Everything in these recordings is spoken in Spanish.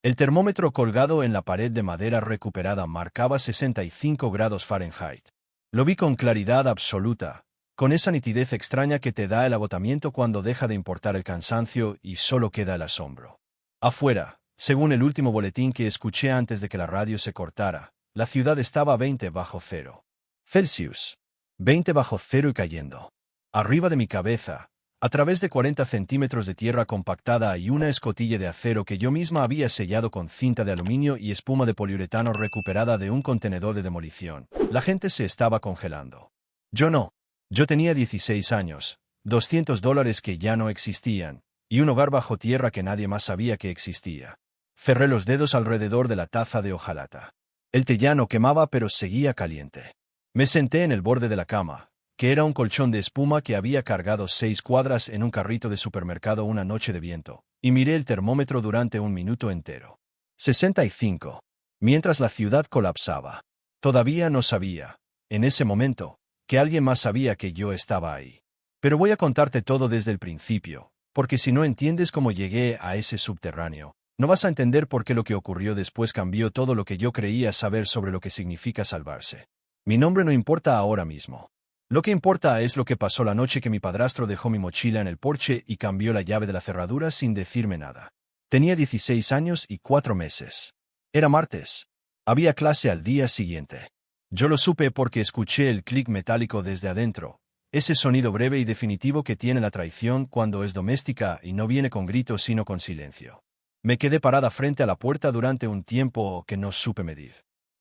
El termómetro colgado en la pared de madera recuperada marcaba 65 grados Fahrenheit. Lo vi con claridad absoluta, con esa nitidez extraña que te da el agotamiento cuando deja de importar el cansancio y solo queda el asombro. Afuera, según el último boletín que escuché antes de que la radio se cortara, la ciudad estaba a 20 bajo cero Celsius. 20 bajo cero y cayendo. Arriba de mi cabeza, a través de 40 centímetros de tierra compactada y una escotilla de acero que yo misma había sellado con cinta de aluminio y espuma de poliuretano recuperada de un contenedor de demolición, la gente se estaba congelando. Yo no. Yo tenía 16 años, $200 que ya no existían, y un hogar bajo tierra que nadie más sabía que existía. Cerré los dedos alrededor de la taza de hojalata. El té ya no quemaba pero seguía caliente. Me senté en el borde de la cama, que era un colchón de espuma que había cargado 6 cuadras en un carrito de supermercado una noche de viento, y miré el termómetro durante un minuto entero. 65. Mientras la ciudad colapsaba. Todavía no sabía, en ese momento, que alguien más sabía que yo estaba ahí. Pero voy a contarte todo desde el principio, porque si no entiendes cómo llegué a ese subterráneo, no vas a entender por qué lo que ocurrió después cambió todo lo que yo creía saber sobre lo que significa salvarse. Mi nombre no importa ahora mismo. Lo que importa es lo que pasó la noche que mi padrastro dejó mi mochila en el porche y cambió la llave de la cerradura sin decirme nada. Tenía 16 años y 4 meses. Era martes. Había clase al día siguiente. Yo lo supe porque escuché el clic metálico desde adentro, ese sonido breve y definitivo que tiene la traición cuando es doméstica y no viene con gritos sino con silencio. Me quedé parada frente a la puerta durante un tiempo que no supe medir.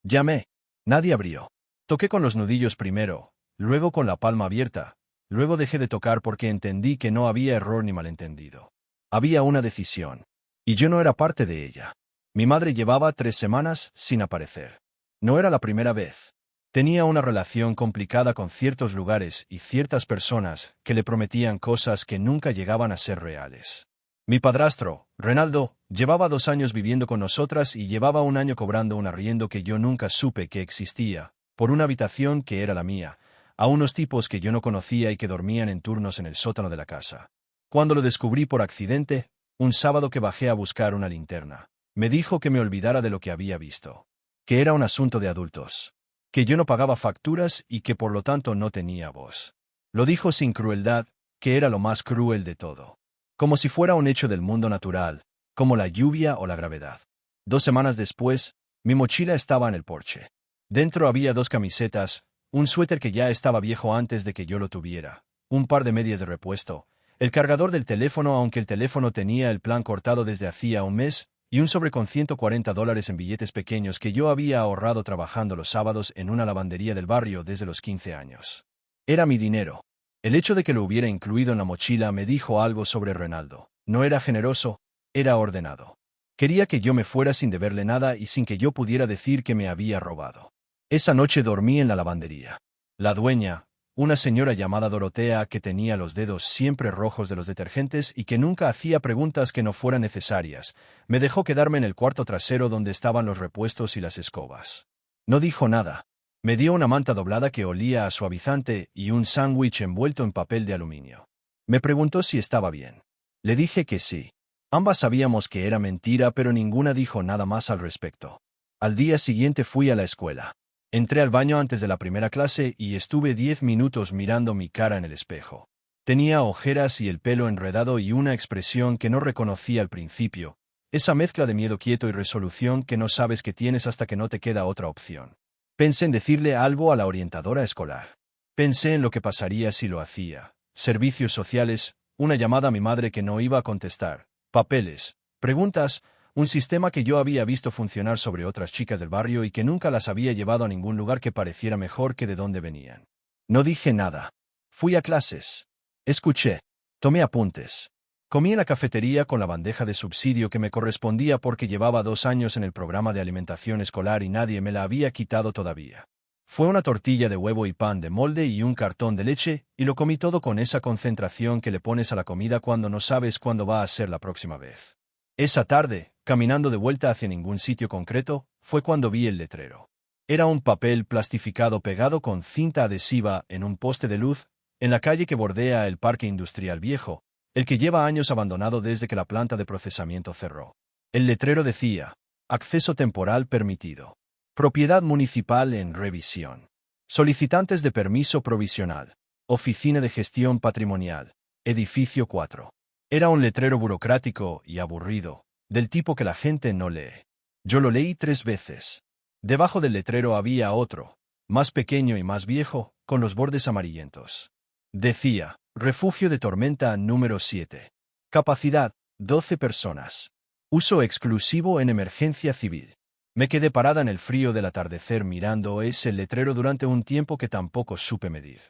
Llamé. Nadie abrió. Toqué con los nudillos primero, luego con la palma abierta, luego dejé de tocar porque entendí que no había error ni malentendido. Había una decisión. Y yo no era parte de ella. Mi madre llevaba 3 semanas sin aparecer. No era la primera vez. Tenía una relación complicada con ciertos lugares y ciertas personas que le prometían cosas que nunca llegaban a ser reales. Mi padrastro, Renaldo, llevaba 2 años viviendo con nosotras y llevaba 1 año cobrando un arriendo que yo nunca supe que existía, por una habitación que era la mía, a unos tipos que yo no conocía y que dormían en turnos en el sótano de la casa. Cuando lo descubrí por accidente, un sábado que bajé a buscar una linterna, me dijo que me olvidara de lo que había visto, que era un asunto de adultos, que yo no pagaba facturas y que por lo tanto no tenía voz. Lo dijo sin crueldad, que era lo más cruel de todo. Como si fuera un hecho del mundo natural, como la lluvia o la gravedad. 2 semanas después, mi mochila estaba en el porche. Dentro había 2 camisetas, un suéter que ya estaba viejo antes de que yo lo tuviera, un par de medias de repuesto, el cargador del teléfono aunque el teléfono tenía el plan cortado desde hacía un mes, y un sobre con $140 en billetes pequeños que yo había ahorrado trabajando los sábados en una lavandería del barrio desde los 15 años. Era mi dinero. El hecho de que lo hubiera incluido en la mochila me dijo algo sobre Renaldo. No era generoso, era ordenado. Quería que yo me fuera sin deberle nada y sin que yo pudiera decir que me había robado. Esa noche dormí en la lavandería. La dueña, una señora llamada Dorotea que tenía los dedos siempre rojos de los detergentes y que nunca hacía preguntas que no fueran necesarias, me dejó quedarme en el cuarto trasero donde estaban los repuestos y las escobas. No dijo nada. Me dio una manta doblada que olía a suavizante y un sándwich envuelto en papel de aluminio. Me preguntó si estaba bien. Le dije que sí. Ambas sabíamos que era mentira, pero ninguna dijo nada más al respecto. Al día siguiente fui a la escuela. Entré al baño antes de la primera clase y estuve 10 minutos mirando mi cara en el espejo. Tenía ojeras y el pelo enredado y una expresión que no reconocí al principio, esa mezcla de miedo quieto y resolución que no sabes que tienes hasta que no te queda otra opción. Pensé en decirle algo a la orientadora escolar. Pensé en lo que pasaría si lo hacía. Servicios sociales, una llamada a mi madre que no iba a contestar, papeles, preguntas, un sistema que yo había visto funcionar sobre otras chicas del barrio y que nunca las había llevado a ningún lugar que pareciera mejor que de donde venían. No dije nada. Fui a clases. Escuché. Tomé apuntes. Comí en la cafetería con la bandeja de subsidio que me correspondía porque llevaba 2 años en el programa de alimentación escolar y nadie me la había quitado todavía. Fue una tortilla de huevo y pan de molde y un cartón de leche, y lo comí todo con esa concentración que le pones a la comida cuando no sabes cuándo va a ser la próxima vez. Esa tarde, caminando de vuelta hacia ningún sitio concreto, fue cuando vi el letrero. Era un papel plastificado pegado con cinta adhesiva en un poste de luz, en la calle que bordea el Parque Industrial Viejo, el que lleva años abandonado desde que la planta de procesamiento cerró. El letrero decía: acceso temporal permitido. Propiedad municipal en revisión. Solicitantes de permiso provisional. Oficina de gestión patrimonial. Edificio 4. Era un letrero burocrático y aburrido, del tipo que la gente no lee. Yo lo leí 3 veces. Debajo del letrero había otro, más pequeño y más viejo, con los bordes amarillentos. Decía: refugio de tormenta número 7. Capacidad: 12 personas. Uso exclusivo en emergencia civil. Me quedé parada en el frío del atardecer mirando ese letrero durante un tiempo que tampoco supe medir.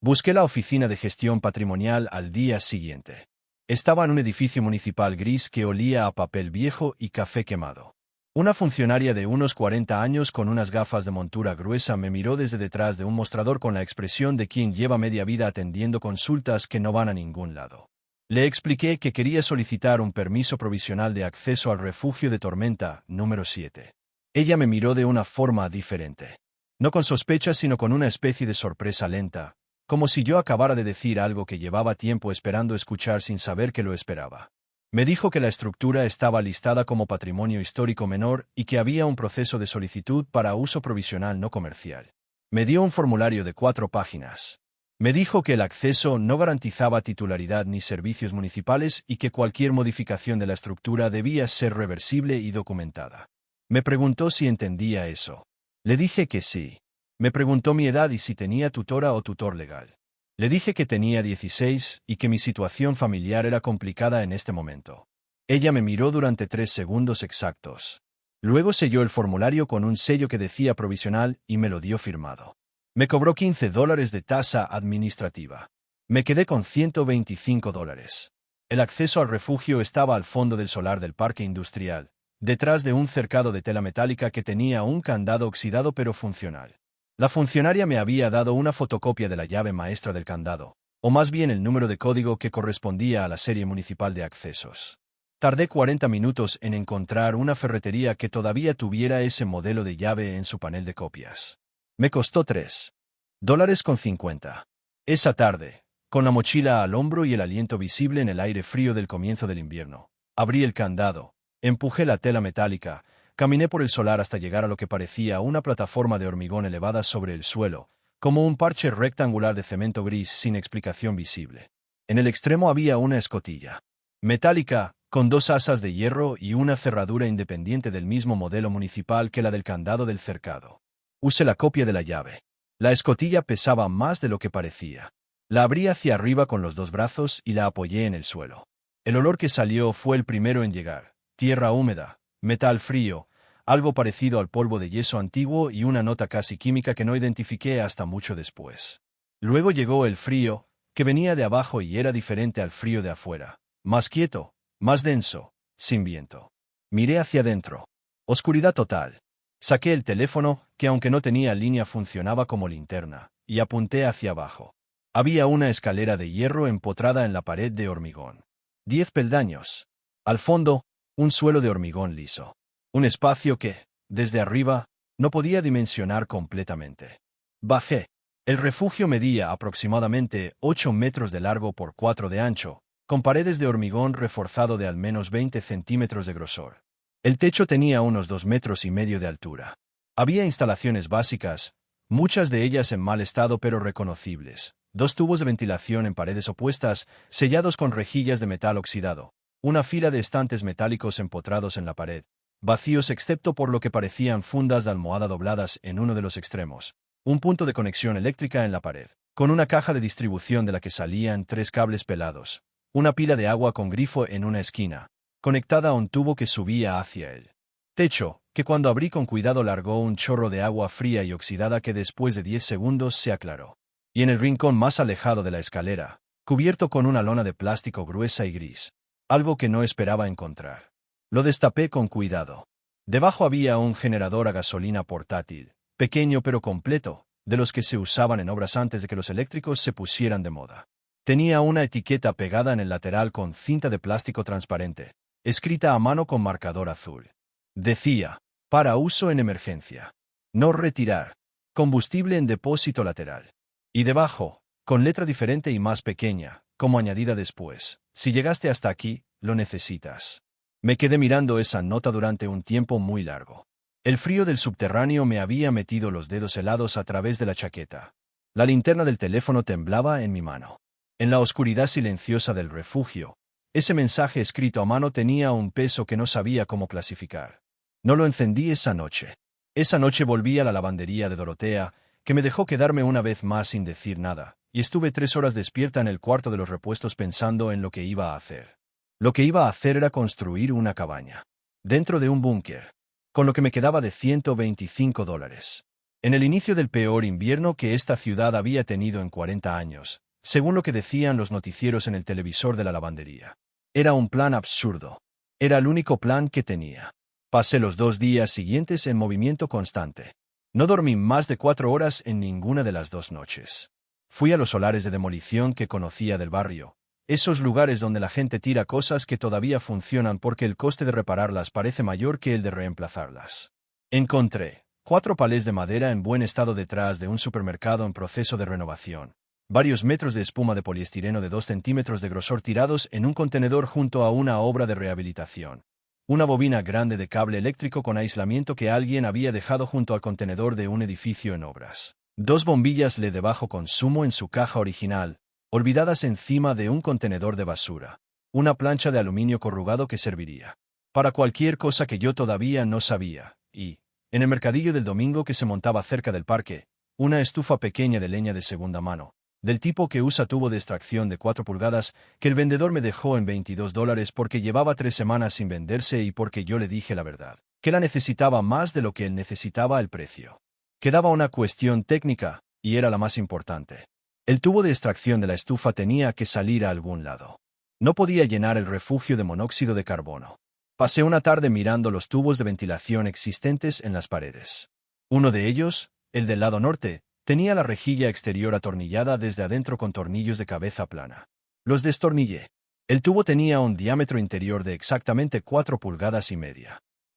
Busqué la oficina de gestión patrimonial al día siguiente. Estaba en un edificio municipal gris que olía a papel viejo y café quemado. Una funcionaria de unos 40 años con unas gafas de montura gruesa me miró desde detrás de un mostrador con la expresión de quien lleva media vida atendiendo consultas que no van a ningún lado. Le expliqué que quería solicitar un permiso provisional de acceso al refugio de tormenta número 7. Ella me miró de una forma diferente. No con sospecha, sino con una especie de sorpresa lenta, como si yo acabara de decir algo que llevaba tiempo esperando escuchar sin saber que lo esperaba. Me dijo que la estructura estaba listada como patrimonio histórico menor y que había un proceso de solicitud para uso provisional no comercial. Me dio un formulario de 4 páginas. Me dijo que el acceso no garantizaba titularidad ni servicios municipales y que cualquier modificación de la estructura debía ser reversible y documentada. Me preguntó si entendía eso. Le dije que sí. Me preguntó mi edad y si tenía tutora o tutor legal. Le dije que tenía 16 y que mi situación familiar era complicada en este momento. Ella me miró durante 3 segundos exactos. Luego selló el formulario con un sello que decía provisional y me lo dio firmado. Me cobró $15 de tasa administrativa. Me quedé con $125. El acceso al refugio estaba al fondo del solar del parque industrial, detrás de un cercado de tela metálica que tenía un candado oxidado pero funcional. La funcionaria me había dado una fotocopia de la llave maestra del candado, o más bien el número de código que correspondía a la serie municipal de accesos. Tardé 40 minutos en encontrar una ferretería que todavía tuviera ese modelo de llave en su panel de copias. Me costó $3.50. Esa tarde, con la mochila al hombro y el aliento visible en el aire frío del comienzo del invierno, abrí el candado, empujé la tela metálica, caminé por el solar hasta llegar a lo que parecía una plataforma de hormigón elevada sobre el suelo, como un parche rectangular de cemento gris sin explicación visible. En el extremo había una escotilla metálica, con 2 asas de hierro y una cerradura independiente del mismo modelo municipal que la del candado del cercado. Usé la copia de la llave. La escotilla pesaba más de lo que parecía. La abrí hacia arriba con los 2 brazos y la apoyé en el suelo. El olor que salió fue el primero en llegar: tierra húmeda, metal frío, algo parecido al polvo de yeso antiguo y una nota casi química que no identifiqué hasta mucho después. Luego llegó el frío, que venía de abajo y era diferente al frío de afuera, más quieto, más denso, sin viento. Miré hacia adentro. Oscuridad total. Saqué el teléfono, que aunque no tenía línea funcionaba como linterna, y apunté hacia abajo. Había una escalera de hierro empotrada en la pared de hormigón. 10 peldaños. Al fondo, un suelo de hormigón liso. Un espacio que, desde arriba, no podía dimensionar completamente. Bajé. El refugio medía aproximadamente 8 metros de largo por 4 de ancho, con paredes de hormigón reforzado de al menos 20 centímetros de grosor. El techo tenía unos 2,5 metros de altura. Había instalaciones básicas, muchas de ellas en mal estado pero reconocibles. 2 tubos de ventilación en paredes opuestas, sellados con rejillas de metal oxidado. Una fila de estantes metálicos empotrados en la pared, vacíos excepto por lo que parecían fundas de almohada dobladas en uno de los extremos. Un punto de conexión eléctrica en la pared, con una caja de distribución de la que salían 3 cables pelados. Una pila de agua con grifo en una esquina, conectada a un tubo que subía hacia el techo, que cuando abrí con cuidado largó un chorro de agua fría y oxidada que después de 10 segundos se aclaró. Y en el rincón más alejado de la escalera, cubierto con una lona de plástico gruesa y gris, algo que no esperaba encontrar. Lo destapé con cuidado. Debajo había un generador a gasolina portátil, pequeño pero completo, de los que se usaban en obras antes de que los eléctricos se pusieran de moda. Tenía una etiqueta pegada en el lateral con cinta de plástico transparente, escrita a mano con marcador azul. Decía: para uso en emergencia. No retirar. Combustible en depósito lateral. Y debajo, con letra diferente y más pequeña, como añadida después: si llegaste hasta aquí, lo necesitas. Me quedé mirando esa nota durante un tiempo muy largo. El frío del subterráneo me había metido los dedos helados a través de la chaqueta. La linterna del teléfono temblaba en mi mano. En la oscuridad silenciosa del refugio, ese mensaje escrito a mano tenía un peso que no sabía cómo clasificar. No lo encendí esa noche. Esa noche volví a la lavandería de Dorotea, que me dejó quedarme una vez más sin decir nada, y estuve 3 horas despierta en el cuarto de los repuestos pensando en lo que iba a hacer. Lo que iba a hacer era construir una cabaña. Dentro de un búnker. Con lo que me quedaba de $125. En el inicio del peor invierno que esta ciudad había tenido en 40 años, según lo que decían los noticieros en el televisor de la lavandería. Era un plan absurdo. Era el único plan que tenía. Pasé los 2 días siguientes en movimiento constante. No dormí más de 4 horas en ninguna de las 2 noches. Fui a los solares de demolición que conocía del barrio, esos lugares donde la gente tira cosas que todavía funcionan porque el coste de repararlas parece mayor que el de reemplazarlas. Encontré 4 palés de madera en buen estado detrás de un supermercado en proceso de renovación, varios metros de espuma de poliestireno de 2 centímetros de grosor tirados en un contenedor junto a una obra de rehabilitación, una bobina grande de cable eléctrico con aislamiento que alguien había dejado junto al contenedor de un edificio en obras, 2 bombillas LED de bajo consumo en su caja original, olvidadas encima de un contenedor de basura, una plancha de aluminio corrugado que serviría para cualquier cosa que yo todavía no sabía, y, en el mercadillo del domingo que se montaba cerca del parque, una estufa pequeña de leña de segunda mano, del tipo que usa tubo de extracción de 4 pulgadas, que el vendedor me dejó en $22 porque llevaba 3 semanas sin venderse y porque yo le dije la verdad, que la necesitaba más de lo que él necesitaba el precio. Quedaba una cuestión técnica, y era la más importante. El tubo de extracción de la estufa tenía que salir a algún lado. No podía llenar el refugio de monóxido de carbono. Pasé una tarde mirando los tubos de ventilación existentes en las paredes. Uno de ellos, el del lado norte, tenía la rejilla exterior atornillada desde adentro con tornillos de cabeza plana. Los destornillé. El tubo tenía un diámetro interior de exactamente 4,5 pulgadas.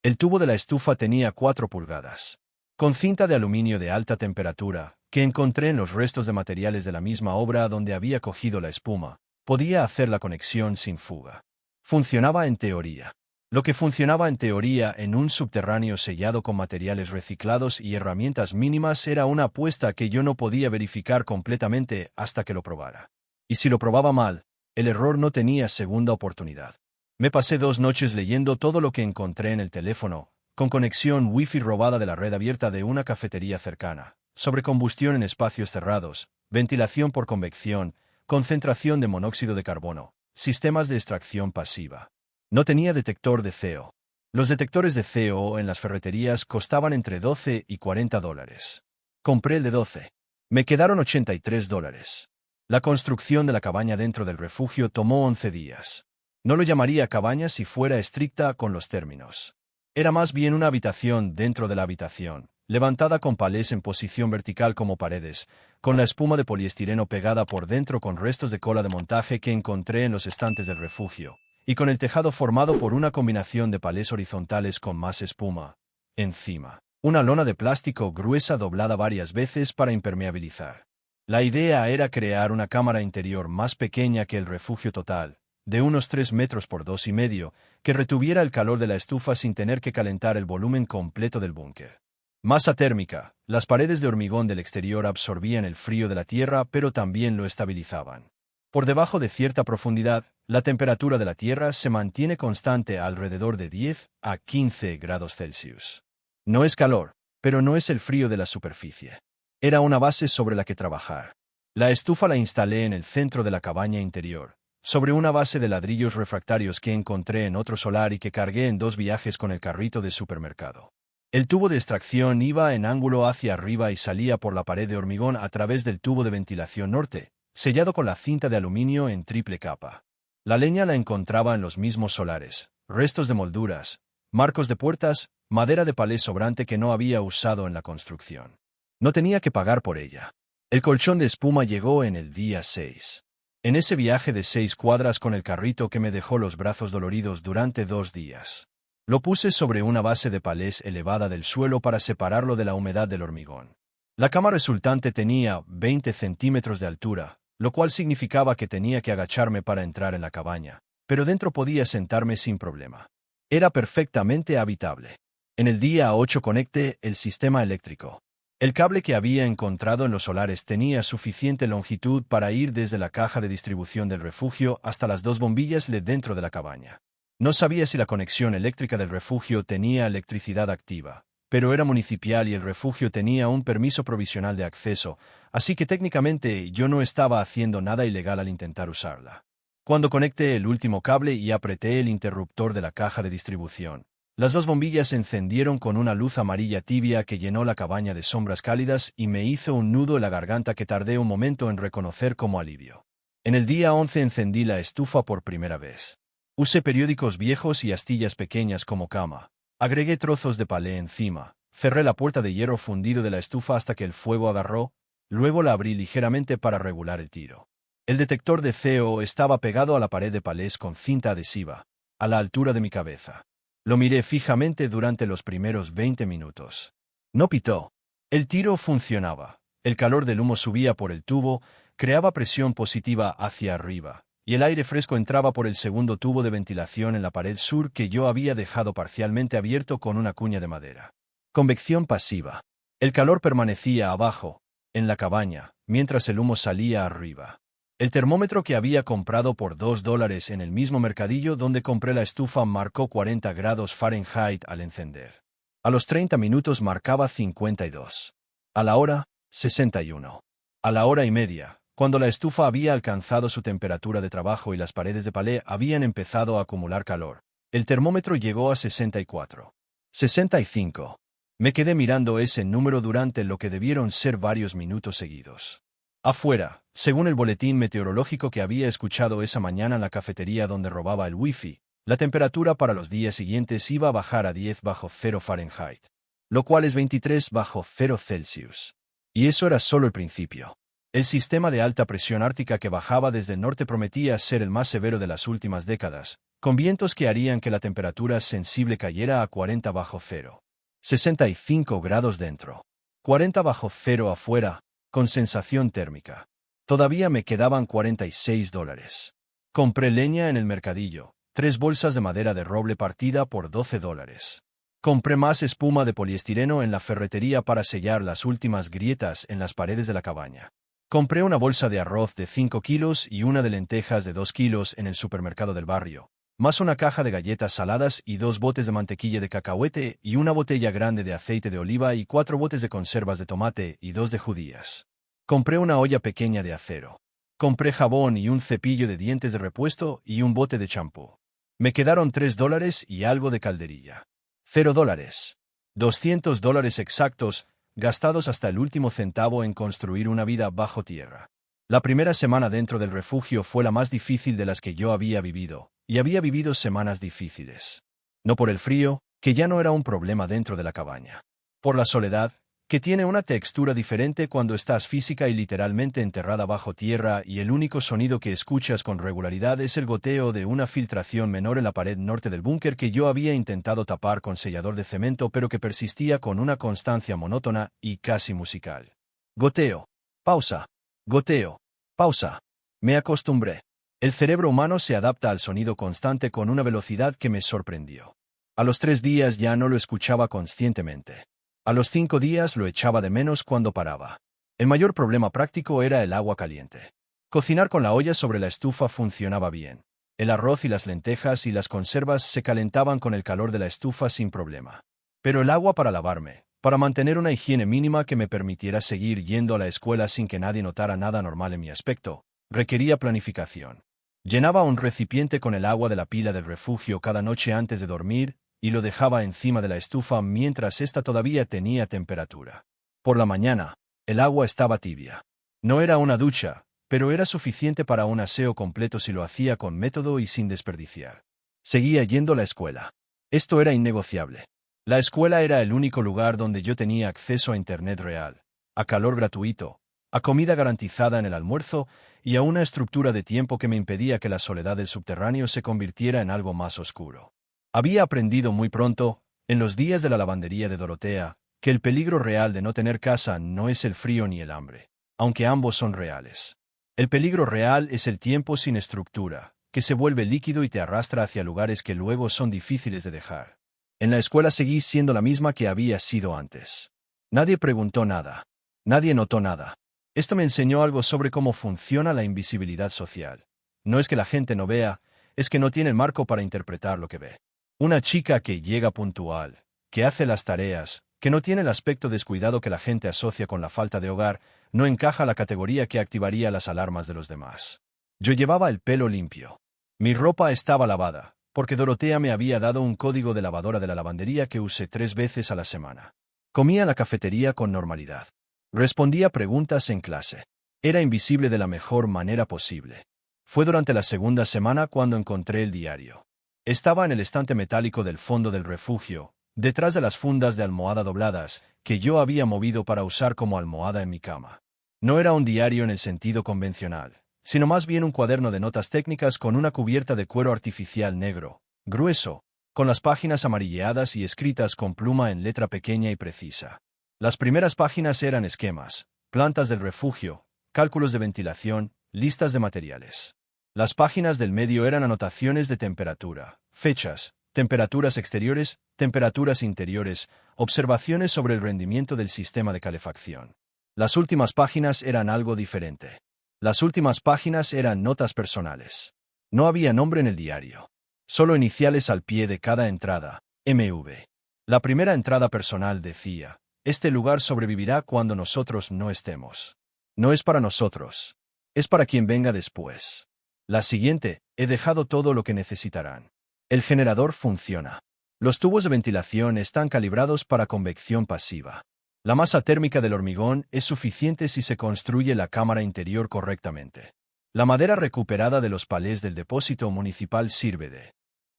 El tubo de la estufa tenía 4 pulgadas. Con cinta de aluminio de alta temperatura, que encontré en los restos de materiales de la misma obra donde había cogido la espuma, podía hacer la conexión sin fuga. Funcionaba en teoría. Lo que funcionaba en teoría en un subterráneo sellado con materiales reciclados y herramientas mínimas era una apuesta que yo no podía verificar completamente hasta que lo probara. Y si lo probaba mal, el error no tenía segunda oportunidad. Me pasé 2 noches leyendo todo lo que encontré en el teléfono, con conexión Wi-Fi robada de la red abierta de una cafetería cercana, sobre combustión en espacios cerrados, ventilación por convección, concentración de monóxido de carbono, sistemas de extracción pasiva. No tenía detector de CO. Los detectores de CO en las ferreterías costaban entre $12 y $40. Compré el de 12. Me quedaron $83. La construcción de la cabaña dentro del refugio tomó 11 días. No lo llamaría cabaña si fuera estricta con los términos. Era más bien una habitación dentro de la habitación, levantada con palés en posición vertical como paredes, con la espuma de poliestireno pegada por dentro con restos de cola de montaje que encontré en los estantes del refugio, y con el tejado formado por una combinación de palés horizontales con más espuma. Encima, una lona de plástico gruesa doblada varias veces para impermeabilizar. La idea era crear una cámara interior más pequeña que el refugio total, de unos 3 metros por 2,5, que retuviera el calor de la estufa sin tener que calentar el volumen completo del búnker. Masa térmica, las paredes de hormigón del exterior absorbían el frío de la tierra pero también lo estabilizaban. Por debajo de cierta profundidad, la temperatura de la tierra se mantiene constante alrededor de 10 a 15 grados Celsius. No es calor, pero no es el frío de la superficie. Era una base sobre la que trabajar. La estufa la instalé en el centro de la cabaña interior, sobre una base de ladrillos refractarios que encontré en otro solar y que cargué en 2 viajes con el carrito de supermercado. El tubo de extracción iba en ángulo hacia arriba y salía por la pared de hormigón a través del tubo de ventilación norte, sellado con la cinta de aluminio en triple capa. La leña la encontraba en los mismos solares, restos de molduras, marcos de puertas, madera de palés sobrante que no había usado en la construcción. No tenía que pagar por ella. El colchón de espuma llegó en el día 6. En ese viaje de 6 cuadras con el carrito que me dejó los brazos doloridos durante 2 días. Lo puse sobre una base de palés elevada del suelo para separarlo de la humedad del hormigón. La cama resultante tenía 20 centímetros de altura, lo cual significaba que tenía que agacharme para entrar en la cabaña, pero dentro podía sentarme sin problema. Era perfectamente habitable. En el día 8 conecté el sistema eléctrico. El cable que había encontrado en los solares tenía suficiente longitud para ir desde la caja de distribución del refugio hasta las dos bombillas LED dentro de la cabaña. No sabía si la conexión eléctrica del refugio tenía electricidad activa, pero era municipal y el refugio tenía un permiso provisional de acceso, así que técnicamente yo no estaba haciendo nada ilegal al intentar usarla. Cuando conecté el último cable y apreté el interruptor de la caja de distribución, las dos bombillas se encendieron con una luz amarilla tibia que llenó la cabaña de sombras cálidas y me hizo un nudo en la garganta que tardé un momento en reconocer como alivio. En el día 11 encendí la estufa por primera vez. Usé periódicos viejos y astillas pequeñas como cama. Agregué trozos de palé encima. Cerré la puerta de hierro fundido de la estufa hasta que el fuego agarró, luego la abrí ligeramente para regular el tiro. El detector de CO estaba pegado a la pared de palés con cinta adhesiva, a la altura de mi cabeza. Lo miré fijamente durante los primeros 20 minutos. No pitó. El tiro funcionaba. El calor del humo subía por el tubo, creaba presión positiva hacia arriba, y el aire fresco entraba por el segundo tubo de ventilación en la pared sur que yo había dejado parcialmente abierto con una cuña de madera. Convección pasiva. El calor permanecía abajo, en la cabaña, mientras el humo salía arriba. El termómetro que había comprado por $2 en el mismo mercadillo donde compré la estufa marcó 40 grados Fahrenheit al encender. A los 30 minutos marcaba 52. A la hora, 61. A la hora y media, cuando la estufa había alcanzado su temperatura de trabajo y las paredes de palé habían empezado a acumular calor, el termómetro llegó a 64. 65. Me quedé mirando ese número durante lo que debieron ser varios minutos seguidos. Afuera, según el boletín meteorológico que había escuchado esa mañana en la cafetería donde robaba el wifi, la temperatura para los días siguientes iba a bajar a 10 bajo cero Fahrenheit, lo cual es 23 bajo cero Celsius. Y eso era solo el principio. El sistema de alta presión ártica que bajaba desde el norte prometía ser el más severo de las últimas décadas, con vientos que harían que la temperatura sensible cayera a 40 bajo cero. 65 grados dentro. 40 bajo cero afuera, con sensación térmica. Todavía me quedaban $46. Compré leña en el mercadillo, 3 bolsas de madera de roble partida por $12. Compré más espuma de poliestireno en la ferretería para sellar las últimas grietas en las paredes de la cabaña. Compré una bolsa de arroz de 5 kilos y una de lentejas de 2 kilos en el supermercado del barrio, más una caja de galletas saladas y 2 botes de mantequilla de cacahuete y una botella grande de aceite de oliva y 4 botes de conservas de tomate y 2 de judías. Compré una olla pequeña de acero. Compré jabón y un cepillo de dientes de repuesto y un bote de champú. Me quedaron $3 y algo de calderilla. $0. $200 exactos, gastados hasta el último centavo en construir una vida bajo tierra. La primera semana dentro del refugio fue la más difícil de las que yo había vivido, y había vivido semanas difíciles. No por el frío, que ya no era un problema dentro de la cabaña. Por la soledad, que tiene una textura diferente cuando estás física y literalmente enterrada bajo tierra y el único sonido que escuchas con regularidad es el goteo de una filtración menor en la pared norte del búnker que yo había intentado tapar con sellador de cemento pero que persistía con una constancia monótona y casi musical. Goteo. Pausa. Goteo. Pausa. Me acostumbré. El cerebro humano se adapta al sonido constante con una velocidad que me sorprendió. A los 3 días ya no lo escuchaba conscientemente. A los 5 días lo echaba de menos cuando paraba. El mayor problema práctico era el agua caliente. Cocinar con la olla sobre la estufa funcionaba bien. El arroz y las lentejas y las conservas se calentaban con el calor de la estufa sin problema. Pero el agua para lavarme, para mantener una higiene mínima que me permitiera seguir yendo a la escuela sin que nadie notara nada normal en mi aspecto, requería planificación. Llenaba un recipiente con el agua de la pila del refugio cada noche antes de dormir, y lo dejaba encima de la estufa mientras ésta todavía tenía temperatura. Por la mañana, el agua estaba tibia. No era una ducha, pero era suficiente para un aseo completo si lo hacía con método y sin desperdiciar. Seguía yendo a la escuela. Esto era innegociable. La escuela era el único lugar donde yo tenía acceso a Internet real, a calor gratuito, a comida garantizada en el almuerzo y a una estructura de tiempo que me impedía que la soledad del subterráneo se convirtiera en algo más oscuro. Había aprendido muy pronto, en los días de la lavandería de Dorotea, que el peligro real de no tener casa no es el frío ni el hambre, aunque ambos son reales. El peligro real es el tiempo sin estructura, que se vuelve líquido y te arrastra hacia lugares que luego son difíciles de dejar. En la escuela seguí siendo la misma que había sido antes. Nadie preguntó nada. Nadie notó nada. Esto me enseñó algo sobre cómo funciona la invisibilidad social. No es que la gente no vea, es que no tiene el marco para interpretar lo que ve. Una chica que llega puntual, que hace las tareas, que no tiene el aspecto descuidado que la gente asocia con la falta de hogar, no encaja la categoría que activaría las alarmas de los demás. Yo llevaba el pelo limpio. Mi ropa estaba lavada, porque Dorotea me había dado un código de lavadora de la lavandería que usé 3 veces a la semana. Comía en la cafetería con normalidad. Respondía preguntas en clase. Era invisible de la mejor manera posible. Fue durante la segunda semana cuando encontré el diario. Estaba en el estante metálico del fondo del refugio, detrás de las fundas de almohada dobladas, que yo había movido para usar como almohada en mi cama. No era un diario en el sentido convencional, sino más bien un cuaderno de notas técnicas con una cubierta de cuero artificial negro, grueso, con las páginas amarilleadas y escritas con pluma en letra pequeña y precisa. Las primeras páginas eran esquemas, plantas del refugio, cálculos de ventilación, listas de materiales. Las páginas del medio eran anotaciones de temperatura, fechas, temperaturas exteriores, temperaturas interiores, observaciones sobre el rendimiento del sistema de calefacción. Las últimas páginas eran algo diferente. Las últimas páginas eran notas personales. No había nombre en el diario. Solo iniciales al pie de cada entrada, MV. La primera entrada personal decía: este lugar sobrevivirá cuando nosotros no estemos. No es para nosotros. Es para quien venga después. La siguiente: he dejado todo lo que necesitarán. El generador funciona. Los tubos de ventilación están calibrados para convección pasiva. La masa térmica del hormigón es suficiente si se construye la cámara interior correctamente. La madera recuperada de los palés del depósito municipal sirve de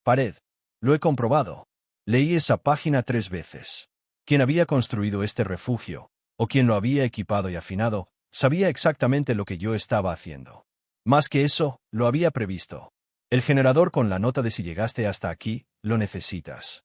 pared. Lo he comprobado. Leí esa página 3 veces. Quien había construido este refugio, o quien lo había equipado y afinado, sabía exactamente lo que yo estaba haciendo. Más que eso, lo había previsto. El generador con la nota de si llegaste hasta aquí, lo necesitas.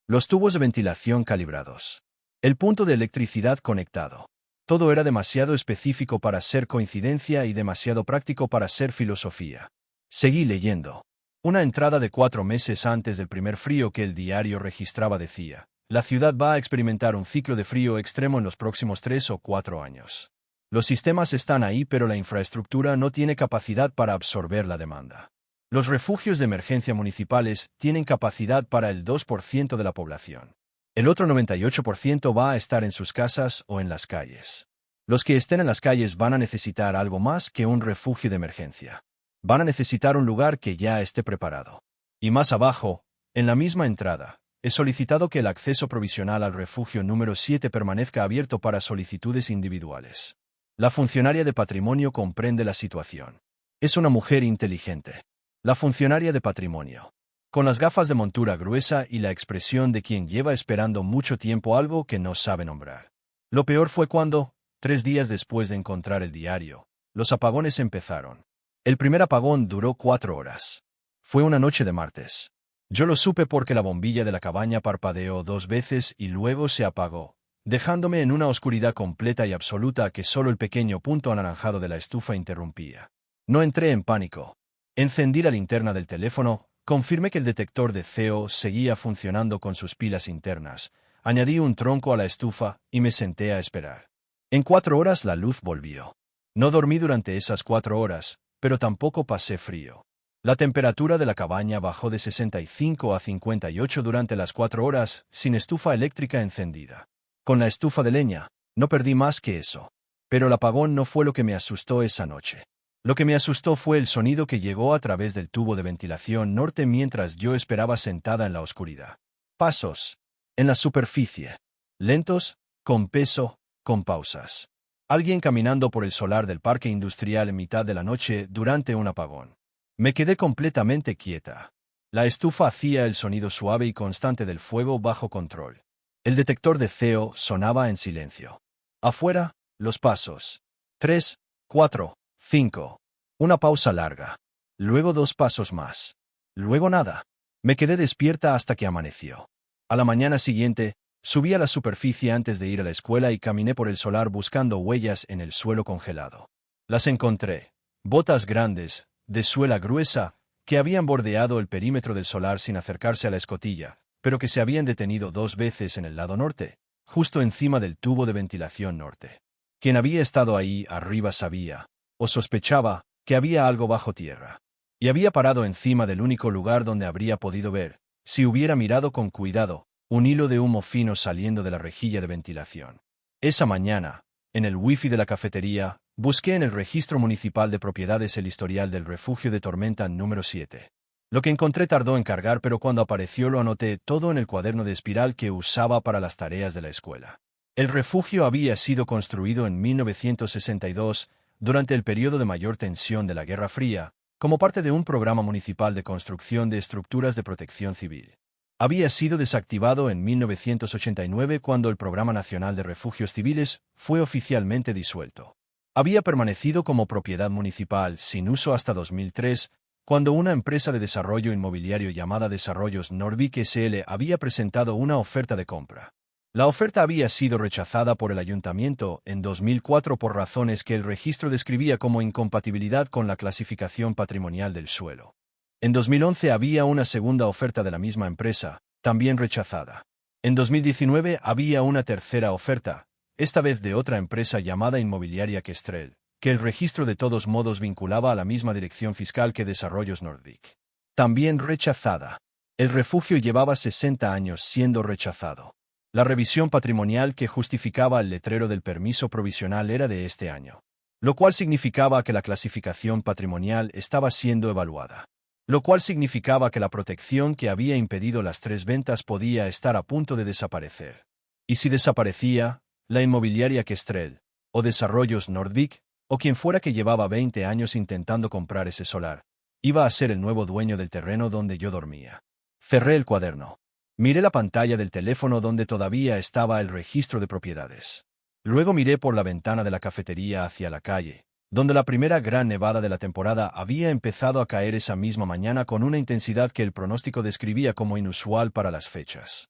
Los tubos de ventilación calibrados. El punto de electricidad conectado. Todo era demasiado específico para ser coincidencia y demasiado práctico para ser filosofía. Seguí leyendo. Una entrada de 4 meses antes del primer frío que el diario registraba decía: la ciudad va a experimentar un ciclo de frío extremo en los próximos 3 o 4 años. Los sistemas están ahí, pero la infraestructura no tiene capacidad para absorber la demanda. Los refugios de emergencia municipales tienen capacidad para el 2% de la población. El otro 98% va a estar en sus casas o en las calles. Los que estén en las calles van a necesitar algo más que un refugio de emergencia. Van a necesitar un lugar que ya esté preparado. Y más abajo, en la misma entrada, he solicitado que el acceso provisional al refugio número 7 permanezca abierto para solicitudes individuales. La funcionaria de patrimonio comprende la situación. Es una mujer inteligente. La funcionaria de patrimonio. Con las gafas de montura gruesa y la expresión de quien lleva esperando mucho tiempo algo que no sabe nombrar. Lo peor fue cuando, 3 días después de encontrar el diario, los apagones empezaron. El primer apagón duró 4 horas. Fue una noche de martes. Yo lo supe porque la bombilla de la cabaña parpadeó 2 veces y luego se apagó, dejándome en una oscuridad completa y absoluta que solo el pequeño punto anaranjado de la estufa interrumpía. No entré en pánico. Encendí la linterna del teléfono, confirmé que el detector de CO seguía funcionando con sus pilas internas, añadí un tronco a la estufa y me senté a esperar. En 4 horas la luz volvió. No dormí durante esas 4 horas, pero tampoco pasé frío. La temperatura de la cabaña bajó de 65 a 58 durante las 4 horas, sin estufa eléctrica encendida. Con la estufa de leña, no perdí más que eso. Pero el apagón no fue lo que me asustó esa noche. Lo que me asustó fue el sonido que llegó a través del tubo de ventilación norte mientras yo esperaba sentada en la oscuridad. Pasos. En la superficie. Lentos, con peso, con pausas. Alguien caminando por el solar del parque industrial en mitad de la noche durante un apagón. Me quedé completamente quieta. La estufa hacía el sonido suave y constante del fuego bajo control. El detector de CO sonaba en silencio. Afuera, los pasos. 3, 4, 5. Una pausa larga. Luego 2 pasos más. Luego nada. Me quedé despierta hasta que amaneció. A la mañana siguiente, subí a la superficie antes de ir a la escuela y caminé por el solar buscando huellas en el suelo congelado. Las encontré. Botas grandes, de suela gruesa, que habían bordeado el perímetro del solar sin acercarse a la escotilla, pero que se habían detenido 2 veces en el lado norte, justo encima del tubo de ventilación norte. Quien había estado ahí arriba sabía, o sospechaba, que había algo bajo tierra. Y había parado encima del único lugar donde habría podido ver, si hubiera mirado con cuidado, un hilo de humo fino saliendo de la rejilla de ventilación. Esa mañana, en el wifi de la cafetería, busqué en el registro municipal de propiedades el historial del refugio de tormenta número 7. Lo que encontré tardó en cargar, pero cuando apareció lo anoté todo en el cuaderno de espiral que usaba para las tareas de la escuela. El refugio había sido construido en 1962, durante el periodo de mayor tensión de la Guerra Fría, como parte de un programa municipal de construcción de estructuras de protección civil. Había sido desactivado en 1989 cuando el Programa Nacional de Refugios Civiles fue oficialmente disuelto. Había permanecido como propiedad municipal sin uso hasta 2003, cuando una empresa de desarrollo inmobiliario llamada Desarrollos Nordvik SL había presentado una oferta de compra. La oferta había sido rechazada por el ayuntamiento en 2004 por razones que el registro describía como incompatibilidad con la clasificación patrimonial del suelo. En 2011 había una segunda oferta de la misma empresa, también rechazada. En 2019 había una tercera oferta, esta vez de otra empresa llamada Inmobiliaria Kestrel, que el registro de todos modos vinculaba a la misma dirección fiscal que Desarrollos Nordvik. También rechazada. El refugio llevaba 60 años siendo rechazado. La revisión patrimonial que justificaba el letrero del permiso provisional era de este año, lo cual significaba que la clasificación patrimonial estaba siendo evaluada, lo cual significaba que la protección que había impedido las 3 ventas podía estar a punto de desaparecer. Y si desaparecía, la inmobiliaria Kestrel, o Desarrollos Nordvik, o quien fuera que llevaba 20 años intentando comprar ese solar, iba a ser el nuevo dueño del terreno donde yo dormía. Cerré el cuaderno. Miré la pantalla del teléfono donde todavía estaba el registro de propiedades. Luego miré por la ventana de la cafetería hacia la calle, donde la primera gran nevada de la temporada había empezado a caer esa misma mañana con una intensidad que el pronóstico describía como inusual para las fechas.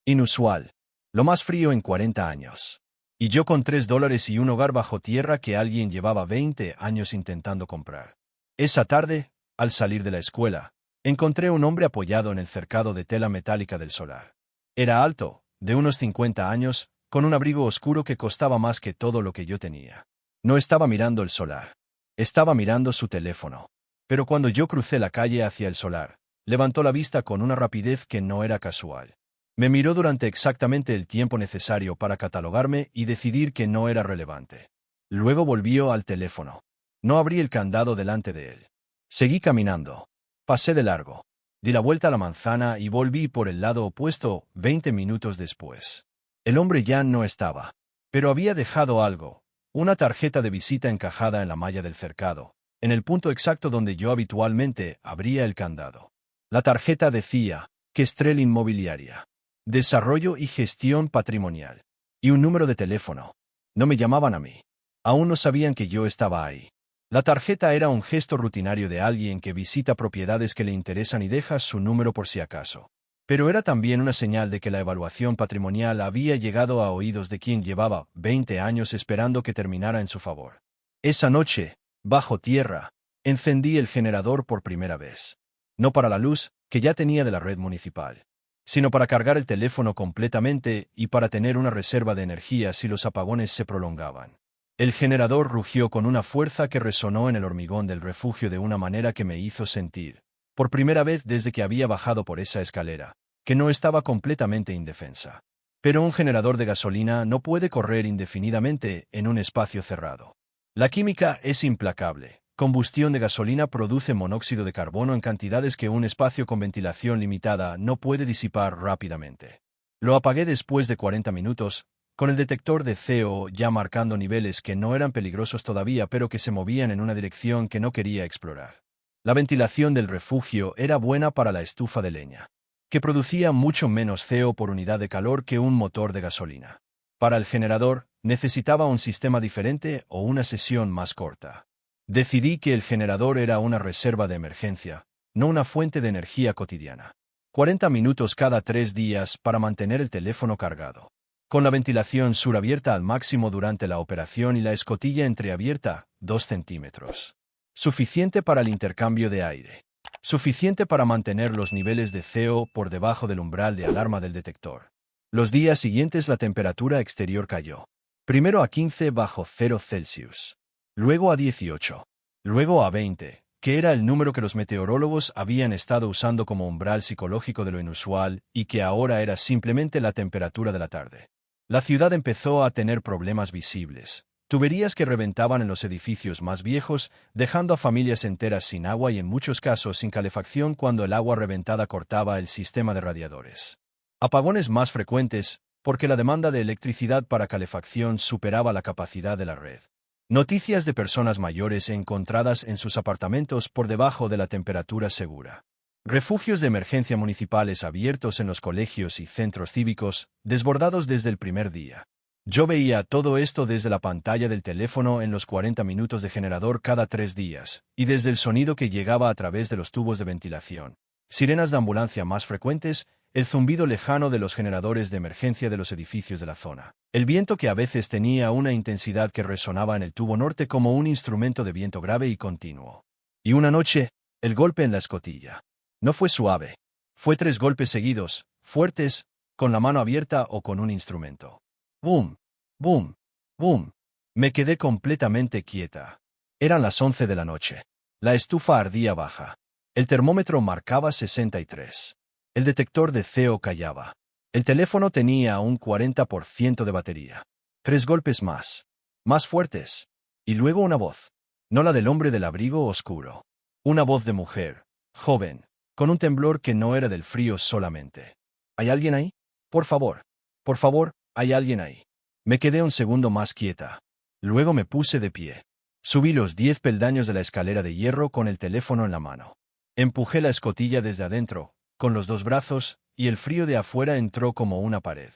Inusual. Lo más frío en 40 años. Y yo con $3 y un hogar bajo tierra que alguien llevaba 20 años intentando comprar. Esa tarde, al salir de la escuela, encontré un hombre apoyado en el cercado de tela metálica del solar. Era alto, de unos 50 años, con un abrigo oscuro que costaba más que todo lo que yo tenía. No estaba mirando el solar. Estaba mirando su teléfono. Pero cuando yo crucé la calle hacia el solar, levantó la vista con una rapidez que no era casual. Me miró durante exactamente el tiempo necesario para catalogarme y decidir que no era relevante. Luego volvió al teléfono. No abrí el candado delante de él. Seguí caminando. Pasé de largo. Di la vuelta a la manzana y volví por el lado opuesto 20 minutos después. El hombre ya no estaba. Pero había dejado algo, una tarjeta de visita encajada en la malla del cercado, en el punto exacto donde yo habitualmente abría el candado. La tarjeta decía, Kestrel Inmobiliaria. Desarrollo y gestión patrimonial. Y un número de teléfono. No me llamaban a mí. Aún no sabían que yo estaba ahí. La tarjeta era un gesto rutinario de alguien que visita propiedades que le interesan y deja su número por si acaso. Pero era también una señal de que la evaluación patrimonial había llegado a oídos de quien llevaba 20 años esperando que terminara en su favor. Esa noche, bajo tierra, encendí el generador por primera vez. No para la luz, que ya tenía de la red municipal, sino para cargar el teléfono completamente y para tener una reserva de energía si los apagones se prolongaban. El generador rugió con una fuerza que resonó en el hormigón del refugio de una manera que me hizo sentir, por primera vez desde que había bajado por esa escalera, que no estaba completamente indefensa. Pero un generador de gasolina no puede correr indefinidamente en un espacio cerrado. La química es implacable. Combustión de gasolina produce monóxido de carbono en cantidades que un espacio con ventilación limitada no puede disipar rápidamente. Lo apagué después de 40 minutos, con el detector de CO ya marcando niveles que no eran peligrosos todavía pero que se movían en una dirección que no quería explorar. La ventilación del refugio era buena para la estufa de leña, que producía mucho menos CO por unidad de calor que un motor de gasolina. Para el generador, necesitaba un sistema diferente o una sesión más corta. Decidí que el generador era una reserva de emergencia, no una fuente de energía cotidiana. 40 minutos cada 3 días para mantener el teléfono cargado. Con la ventilación sur abierta al máximo durante la operación y la escotilla entreabierta, 2 centímetros. Suficiente para el intercambio de aire. suficiente para mantener los niveles de CO por debajo del umbral de alarma del detector. Los días siguientes la temperatura exterior cayó. Primero a 15 bajo cero Celsius. Luego a 18. Luego a 20, que era el número que los meteorólogos habían estado usando como umbral psicológico de lo inusual y que ahora era simplemente la temperatura de la tarde. La ciudad empezó a tener problemas visibles. Tuberías que reventaban en los edificios más viejos, dejando a familias enteras sin agua y en muchos casos sin calefacción cuando el agua reventada cortaba el sistema de radiadores. Apagones más frecuentes, porque la demanda de electricidad para calefacción superaba la capacidad de la red. Noticias de personas mayores encontradas en sus apartamentos por debajo de la temperatura segura. Refugios de emergencia municipales abiertos en los colegios y centros cívicos, desbordados desde el primer día. Yo veía todo esto desde la pantalla del teléfono en los 40 minutos de generador cada 3 días, y desde el sonido que llegaba a través de los tubos de ventilación. Sirenas de ambulancia más frecuentes, el zumbido lejano de los generadores de emergencia de los edificios de la zona. El viento que a veces tenía una intensidad que resonaba en el tubo norte como un instrumento de viento grave y continuo. Y una noche, el golpe en la escotilla. No fue suave. Fue 3 golpes seguidos, fuertes, con la mano abierta o con un instrumento. ¡Bum! ¡Bum! ¡Bum! Me quedé completamente quieta. Eran las 11 de la noche. La estufa ardía baja. El termómetro marcaba 63. El detector de CO callaba. El teléfono tenía un 40% de batería. 3 golpes más. Más fuertes. Y luego una voz. No la del hombre del abrigo oscuro. Una voz de mujer, joven, con un temblor que no era del frío solamente. ¿Hay alguien ahí? Por favor, ¿hay alguien ahí? Me quedé un segundo más quieta. Luego me puse de pie. Subí los 10 peldaños de la escalera de hierro con el teléfono en la mano. Empujé la escotilla desde adentro, con los 2 brazos, y el frío de afuera entró como una pared.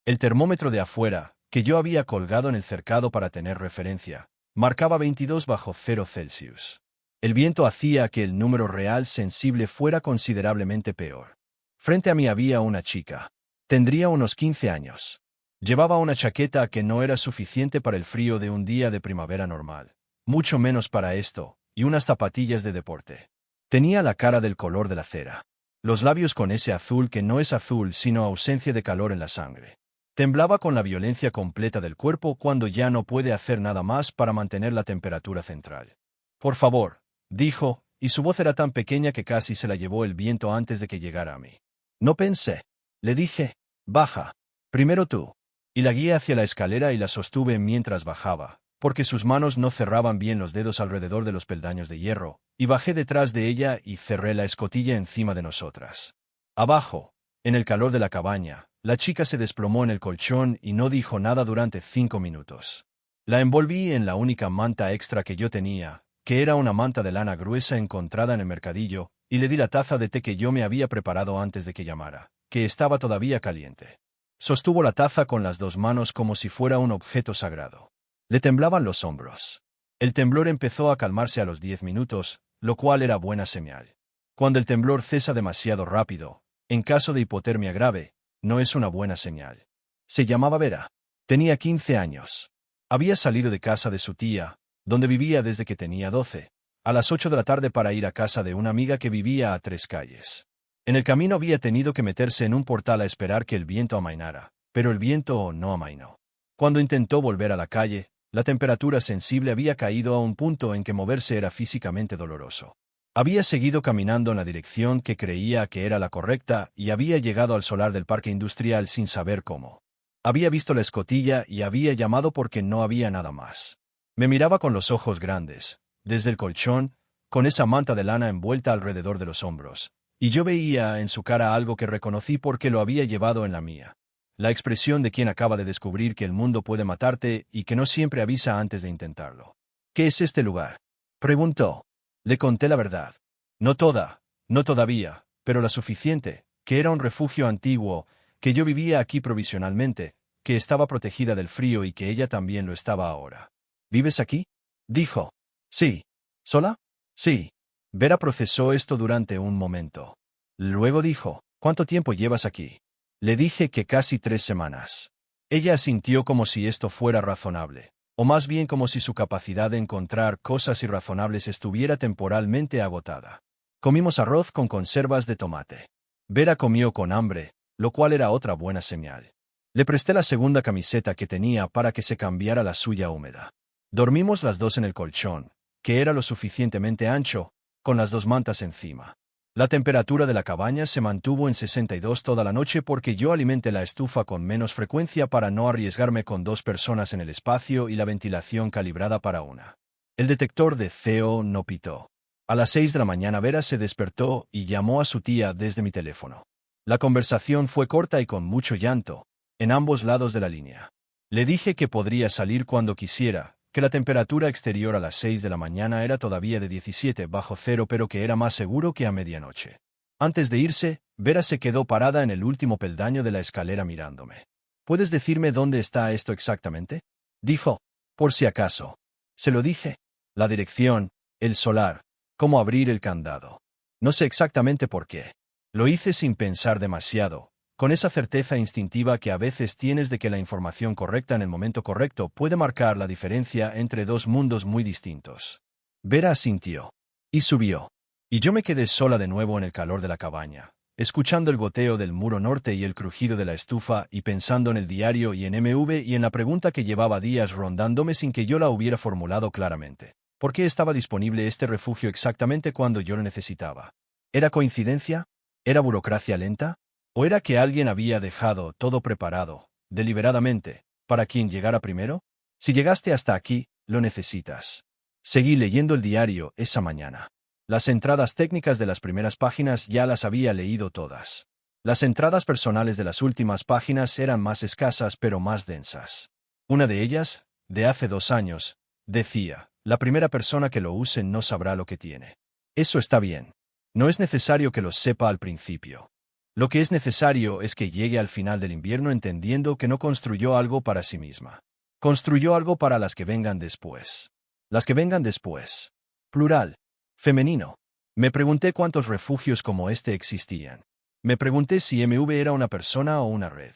El termómetro de afuera, que yo había colgado en el cercado para tener referencia, marcaba 22 bajo cero Celsius. El viento hacía que el número real sensible fuera considerablemente peor. Frente a mí había una chica. Tendría unos 15 años. Llevaba una chaqueta que no era suficiente para el frío de un día de primavera normal, mucho menos para esto, y unas zapatillas de deporte. Tenía la cara del color de la cera. Los labios con ese azul que no es azul sino ausencia de calor en la sangre. Temblaba con la violencia completa del cuerpo cuando ya no puede hacer nada más para mantener la temperatura central. Por favor, dijo, y su voz era tan pequeña que casi se la llevó el viento antes de que llegara a mí. No pensé. Le dije, baja. Primero tú. Y la guié hacia la escalera y la sostuve mientras bajaba, porque sus manos no cerraban bien los dedos alrededor de los peldaños de hierro, y bajé detrás de ella y cerré la escotilla encima de nosotras. Abajo, en el calor de la cabaña, la chica se desplomó en el colchón y no dijo nada durante 5 minutos. La envolví en la única manta extra que yo tenía, que era una manta de lana gruesa encontrada en el mercadillo, y le di la taza de té que yo me había preparado antes de que llamara, que estaba todavía caliente. Sostuvo la taza con las 2 manos como si fuera un objeto sagrado. Le temblaban los hombros. El temblor empezó a calmarse a los 10 minutos, lo cual era buena señal. Cuando el temblor cesa demasiado rápido, en caso de hipotermia grave, no es una buena señal. Se llamaba Vera. Tenía 15 años. Había salido de casa de su tía, donde vivía desde que tenía 12, a las 8 de la tarde para ir a casa de una amiga que vivía a 3 calles. En el camino había tenido que meterse en un portal a esperar que el viento amainara, pero el viento no amainó. Cuando intentó volver a la calle, la temperatura sensible había caído a un punto en que moverse era físicamente doloroso. Había seguido caminando en la dirección que creía que era la correcta y había llegado al solar del parque industrial sin saber cómo. Había visto la escotilla y había llamado porque no había nada más. Me miraba con los ojos grandes, desde el colchón, con esa manta de lana envuelta alrededor de los hombros, y yo veía en su cara algo que reconocí porque lo había llevado en la mía. La expresión de quien acaba de descubrir que el mundo puede matarte y que no siempre avisa antes de intentarlo. ¿Qué es este lugar?, preguntó. Le conté la verdad. No toda, no todavía, pero la suficiente, que era un refugio antiguo, que yo vivía aquí provisionalmente, que estaba protegida del frío y que ella también lo estaba ahora. ¿Vives aquí?, dijo. Sí. ¿Sola? Sí. Vera procesó esto durante un momento. Luego dijo, ¿cuánto tiempo llevas aquí? Le dije que casi 3 semanas. Ella asintió como si esto fuera razonable, o más bien como si su capacidad de encontrar cosas irrazonables estuviera temporalmente agotada. Comimos arroz con conservas de tomate. Vera comió con hambre, lo cual era otra buena señal. Le presté la segunda camiseta que tenía para que se cambiara la suya húmeda. Dormimos las dos en el colchón, que era lo suficientemente ancho, con las dos mantas encima. La temperatura de la cabaña se mantuvo en 62 toda la noche porque yo alimenté la estufa con menos frecuencia para no arriesgarme con dos personas en el espacio y la ventilación calibrada para una. El detector de CO no pitó. A las 6 de la mañana Vera se despertó y llamó a su tía desde mi teléfono. La conversación fue corta y con mucho llanto, en ambos lados de la línea. Le dije que podría salir cuando quisiera, que la temperatura exterior a las 6 de la mañana era todavía de 17 bajo cero, pero que era más seguro que a medianoche. Antes de irse, Vera se quedó parada en el último peldaño de la escalera mirándome. ¿Puedes decirme dónde está esto exactamente? Dijo, por si acaso. Se lo dije. La dirección, el solar, cómo abrir el candado. No sé exactamente por qué. Lo hice sin pensar demasiado, con esa certeza instintiva que a veces tienes de que la información correcta en el momento correcto puede marcar la diferencia entre dos mundos muy distintos. Vera asintió. Y subió. Y yo me quedé sola de nuevo en el calor de la cabaña, escuchando el goteo del muro norte y el crujido de la estufa y pensando en el diario y en MV y en la pregunta que llevaba días rondándome sin que yo la hubiera formulado claramente. ¿Por qué estaba disponible este refugio exactamente cuando yo lo necesitaba? ¿Era coincidencia? ¿Era burocracia lenta? ¿O era que alguien había dejado todo preparado, deliberadamente, para quien llegara primero? Si llegaste hasta aquí, lo necesitas. Seguí leyendo el diario esa mañana. Las entradas técnicas de las primeras páginas ya las había leído todas. Las entradas personales de las últimas páginas eran más escasas pero más densas. Una de ellas, de hace 2 años, decía, la primera persona que lo use no sabrá lo que tiene. Eso está bien. No es necesario que lo sepa al principio. Lo que es necesario es que llegue al final del invierno entendiendo que no construyó algo para sí misma. Construyó algo para las que vengan después. Las que vengan después. Plural. Femenino. Me pregunté cuántos refugios como este existían. Me pregunté si MV era una persona o una red.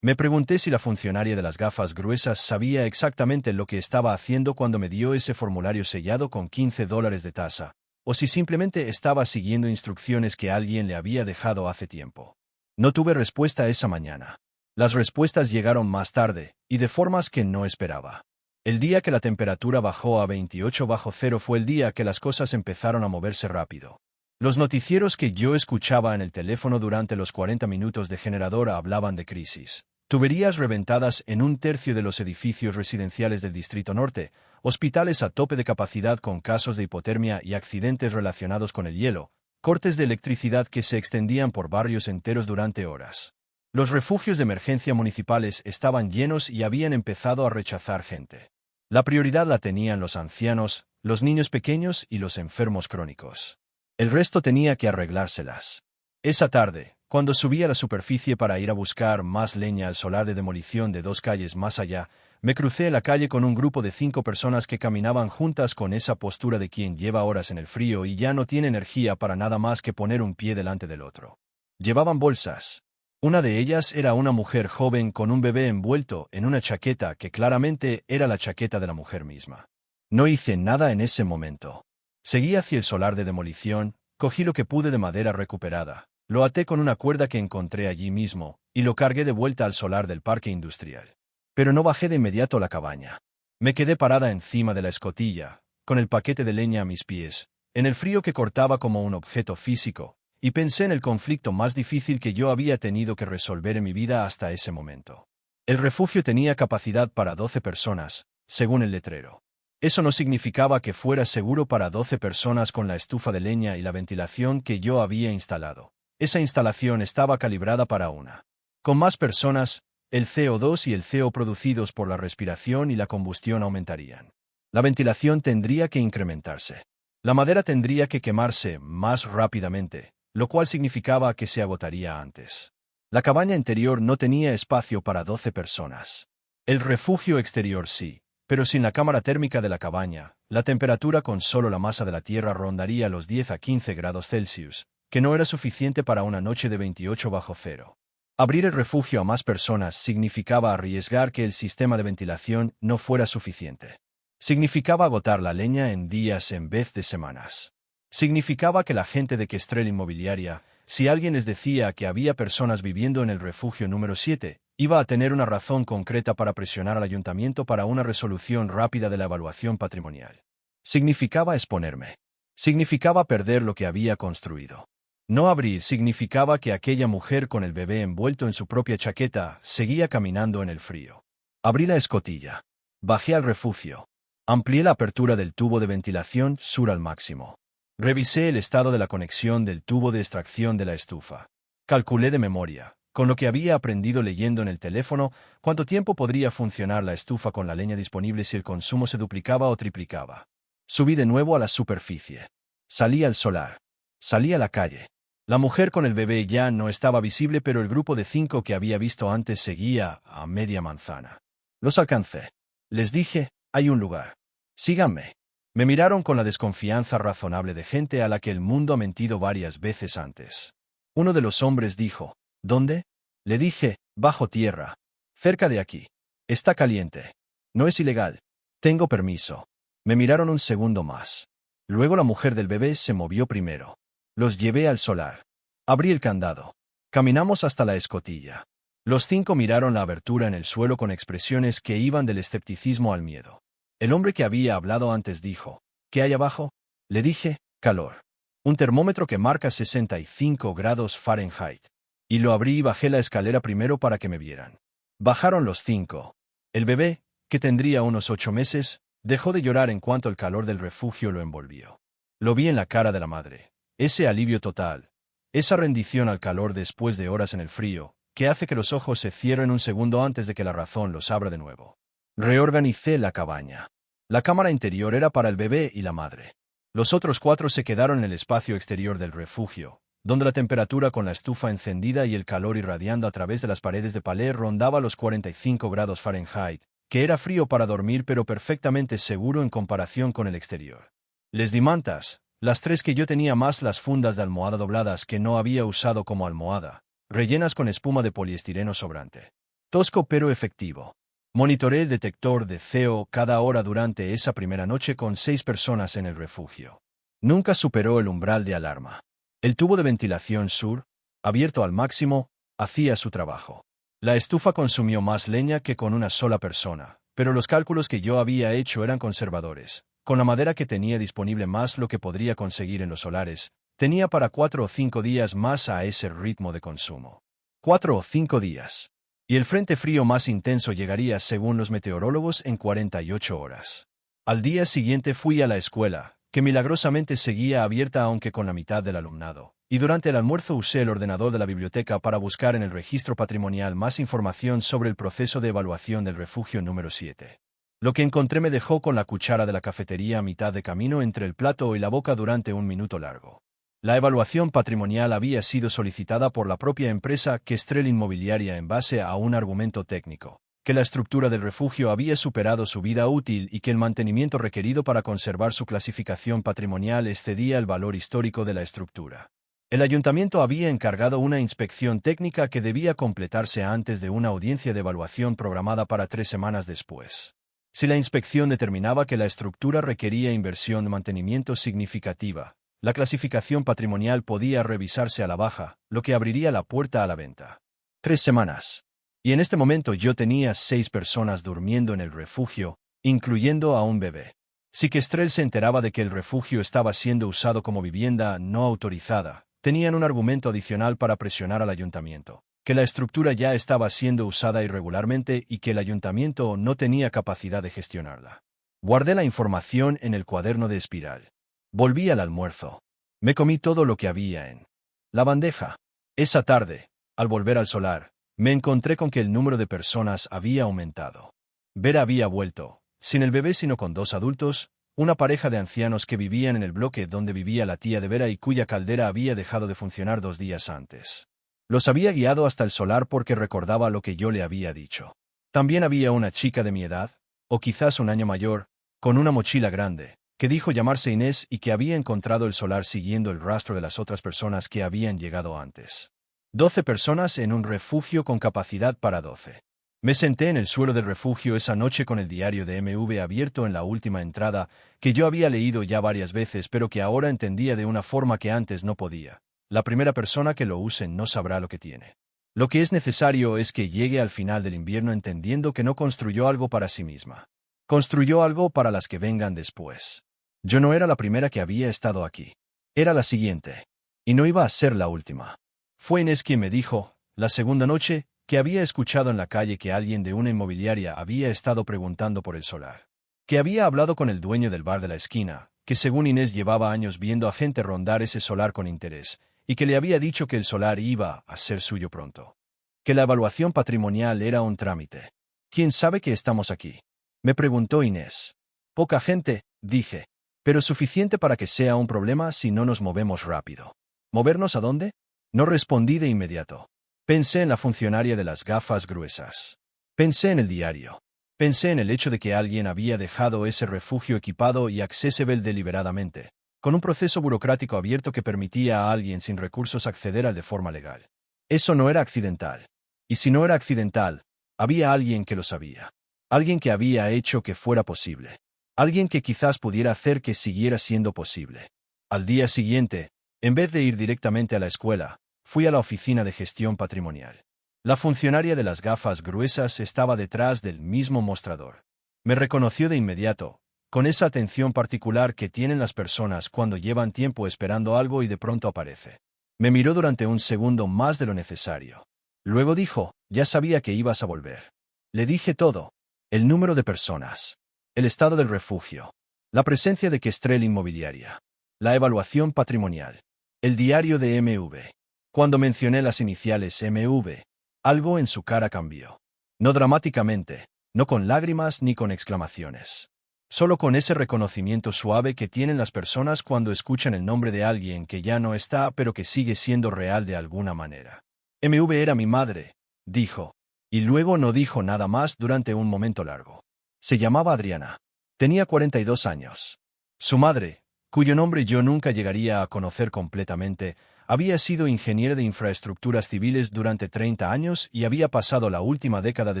Me pregunté si la funcionaria de las gafas gruesas sabía exactamente lo que estaba haciendo cuando me dio ese formulario sellado con $15 de tasa, o si simplemente estaba siguiendo instrucciones que alguien le había dejado hace tiempo. No tuve respuesta esa mañana. Las respuestas llegaron más tarde, y de formas que no esperaba. El día que la temperatura bajó a 28 bajo cero fue el día que las cosas empezaron a moverse rápido. Los noticieros que yo escuchaba en el teléfono durante los 40 minutos de generador hablaban de crisis. Tuberías reventadas en 1/3 de los edificios residenciales del Distrito Norte, hospitales a tope de capacidad con casos de hipotermia y accidentes relacionados con el hielo, cortes de electricidad que se extendían por barrios enteros durante horas. Los refugios de emergencia municipales estaban llenos y habían empezado a rechazar gente. La prioridad la tenían los ancianos, los niños pequeños y los enfermos crónicos. El resto tenía que arreglárselas. Esa tarde, cuando subí a la superficie para ir a buscar más leña al solar de demolición de 2 calles más allá, me crucé en la calle con un grupo de 5 personas que caminaban juntas con esa postura de quien lleva horas en el frío y ya no tiene energía para nada más que poner un pie delante del otro. Llevaban bolsas. Una de ellas era una mujer joven con un bebé envuelto en una chaqueta que claramente era la chaqueta de la mujer misma. No hice nada en ese momento. Seguí hacia el solar de demolición, cogí lo que pude de madera recuperada, lo até con una cuerda que encontré allí mismo, y lo cargué de vuelta al solar del parque industrial. Pero no bajé de inmediato a la cabaña. Me quedé parada encima de la escotilla, con el paquete de leña a mis pies, en el frío que cortaba como un objeto físico, y pensé en el conflicto más difícil que yo había tenido que resolver en mi vida hasta ese momento. El refugio tenía capacidad para 12 personas, según el letrero. Eso no significaba que fuera seguro para 12 personas con la estufa de leña y la ventilación que yo había instalado. Esa instalación estaba calibrada para una. Con más personas, el CO2 y el CO producidos por la respiración y la combustión aumentarían. La ventilación tendría que incrementarse. La madera tendría que quemarse más rápidamente, lo cual significaba que se agotaría antes. La cabaña interior no tenía espacio para 12 personas. El refugio exterior sí. Pero sin la cámara térmica de la cabaña, la temperatura con solo la masa de la tierra rondaría los 10 a 15 grados Celsius, que no era suficiente para una noche de 28 bajo cero. Abrir el refugio a más personas significaba arriesgar que el sistema de ventilación no fuera suficiente. Significaba agotar la leña en días en vez de semanas. Significaba que la gente de Kestrel Inmobiliaria, si alguien les decía que había personas viviendo en el refugio número 7, iba a tener una razón concreta para presionar al ayuntamiento para una resolución rápida de la evaluación patrimonial. Significaba exponerme. Significaba perder lo que había construido. No abrir significaba que aquella mujer con el bebé envuelto en su propia chaqueta seguía caminando en el frío. Abrí la escotilla. Bajé al refugio. Amplié la apertura del tubo de ventilación sur al máximo. Revisé el estado de la conexión del tubo de extracción de la estufa. Calculé de memoria, con lo que había aprendido leyendo en el teléfono, cuánto tiempo podría funcionar la estufa con la leña disponible si el consumo se duplicaba o triplicaba. Subí de nuevo a la superficie. Salí al solar. Salí a la calle. La mujer con el bebé ya no estaba visible, pero el grupo de 5 que había visto antes seguía a media manzana. Los alcancé. Les dije, hay un lugar. Síganme. Me miraron con la desconfianza razonable de gente a la que el mundo ha mentido varias veces antes. Uno de los hombres dijo, ¿dónde? Le dije, bajo tierra. Cerca de aquí. Está caliente. No es ilegal. Tengo permiso. Me miraron un segundo más. Luego la mujer del bebé se movió primero. Los llevé al solar. Abrí el candado. Caminamos hasta la escotilla. Los 5 miraron la abertura en el suelo con expresiones que iban del escepticismo al miedo. El hombre que había hablado antes dijo, ¿qué hay abajo? Le dije, calor. Un termómetro que marca 65 grados Fahrenheit. Y lo abrí y bajé la escalera primero para que me vieran. Bajaron los 5. El bebé, que tendría unos 8 meses, dejó de llorar en cuanto el calor del refugio lo envolvió. Lo vi en la cara de la madre. Ese alivio total. Esa rendición al calor después de horas en el frío, que hace que los ojos se cierren un segundo antes de que la razón los abra de nuevo. Reorganicé la cabaña. La cámara interior era para el bebé y la madre. Los otros 4 se quedaron en el espacio exterior del refugio, donde la temperatura con la estufa encendida y el calor irradiando a través de las paredes de palé rondaba los 45 grados Fahrenheit, que era frío para dormir pero perfectamente seguro en comparación con el exterior. Les di mantas, las 3 que yo tenía más las fundas de almohada dobladas que no había usado como almohada, rellenas con espuma de poliestireno sobrante. Tosco pero efectivo. Monitoré el detector de CO cada hora durante esa primera noche con 6 personas en el refugio. Nunca superó el umbral de alarma. El tubo de ventilación sur, abierto al máximo, hacía su trabajo. La estufa consumió más leña que con una sola persona, pero los cálculos que yo había hecho eran conservadores. Con la madera que tenía disponible más lo que podría conseguir en los solares, tenía para 4 o 5 días más a ese ritmo de consumo. 4 o 5 días. Y el frente frío más intenso llegaría, según los meteorólogos, en 48 horas. Al día siguiente fui a la escuela, que milagrosamente seguía abierta aunque con la mitad del alumnado, y durante el almuerzo usé el ordenador de la biblioteca para buscar en el registro patrimonial más información sobre el proceso de evaluación del refugio número 7. Lo que encontré me dejó con la cuchara de la cafetería a mitad de camino entre el plato y la boca durante un minuto largo. La evaluación patrimonial había sido solicitada por la propia empresa Kestrel Inmobiliaria en base a un argumento técnico, que la estructura del refugio había superado su vida útil y que el mantenimiento requerido para conservar su clasificación patrimonial excedía el valor histórico de la estructura. El ayuntamiento había encargado una inspección técnica que debía completarse antes de una audiencia de evaluación programada para 3 semanas después. Si la inspección determinaba que la estructura requería inversión de mantenimiento significativa, la clasificación patrimonial podía revisarse a la baja, lo que abriría la puerta a la venta. 3 semanas. Y en este momento yo tenía 6 personas durmiendo en el refugio, incluyendo a un bebé. Si Kestrel se enteraba de que el refugio estaba siendo usado como vivienda no autorizada, tenían un argumento adicional para presionar al ayuntamiento, que la estructura ya estaba siendo usada irregularmente y que el ayuntamiento no tenía capacidad de gestionarla. Guardé la información en el cuaderno de espiral. Volví al almuerzo. Me comí todo lo que había en la bandeja. Esa tarde, al volver al solar, me encontré con que el número de personas había aumentado. Vera había vuelto, sin el bebé sino con 2 adultos, una pareja de ancianos que vivían en el bloque donde vivía la tía de Vera y cuya caldera había dejado de funcionar 2 días antes. Los había guiado hasta el solar porque recordaba lo que yo le había dicho. También había una chica de mi edad, o quizás un año mayor, con una mochila grande, que dijo llamarse Inés y que había encontrado el solar siguiendo el rastro de las otras personas que habían llegado antes. 12 personas en un refugio con capacidad para 12. Me senté en el suelo del refugio esa noche con el diario de MV abierto en la última entrada, que yo había leído ya varias veces pero que ahora entendía de una forma que antes no podía. La primera persona que lo use no sabrá lo que tiene. Lo que es necesario es que llegue al final del invierno entendiendo que no construyó algo para sí misma. Construyó algo para las que vengan después. Yo no era la primera que había estado aquí. Era la siguiente. Y no iba a ser la última. Fue Inés quien me dijo, la segunda noche, que había escuchado en la calle que alguien de una inmobiliaria había estado preguntando por el solar. Que había hablado con el dueño del bar de la esquina, que según Inés llevaba años viendo a gente rondar ese solar con interés, y que le había dicho que el solar iba a ser suyo pronto. Que la evaluación patrimonial era un trámite. ¿Quién sabe que estamos aquí? Me preguntó Inés. Poca gente, dije, pero suficiente para que sea un problema si no nos movemos rápido. ¿Movernos a dónde? No respondí de inmediato. Pensé en la funcionaria de las gafas gruesas. Pensé en el diario. Pensé en el hecho de que alguien había dejado ese refugio equipado y accesible deliberadamente, con un proceso burocrático abierto que permitía a alguien sin recursos acceder al de forma legal. Eso no era accidental. Y si no era accidental, había alguien que lo sabía. Alguien que había hecho que fuera posible. Alguien que quizás pudiera hacer que siguiera siendo posible. Al día siguiente, en vez de ir directamente a la escuela, fui a la oficina de gestión patrimonial. La funcionaria de las gafas gruesas estaba detrás del mismo mostrador. Me reconoció de inmediato, con esa atención particular que tienen las personas cuando llevan tiempo esperando algo y de pronto aparece. Me miró durante un segundo más de lo necesario. Luego dijo, ya sabía que ibas a volver. Le dije todo. El número de personas. El estado del refugio. La presencia de Kestrel Inmobiliaria. La evaluación patrimonial. El diario de MV. Cuando mencioné las iniciales MV, algo en su cara cambió. No dramáticamente, no con lágrimas ni con exclamaciones. Solo con ese reconocimiento suave que tienen las personas cuando escuchan el nombre de alguien que ya no está pero que sigue siendo real de alguna manera. MV era mi madre, dijo. Y luego no dijo nada más durante un momento largo. Se llamaba Adriana. Tenía 42 años. Su madre, cuyo nombre yo nunca llegaría a conocer completamente, había sido ingeniera de infraestructuras civiles durante 30 años y había pasado la última década de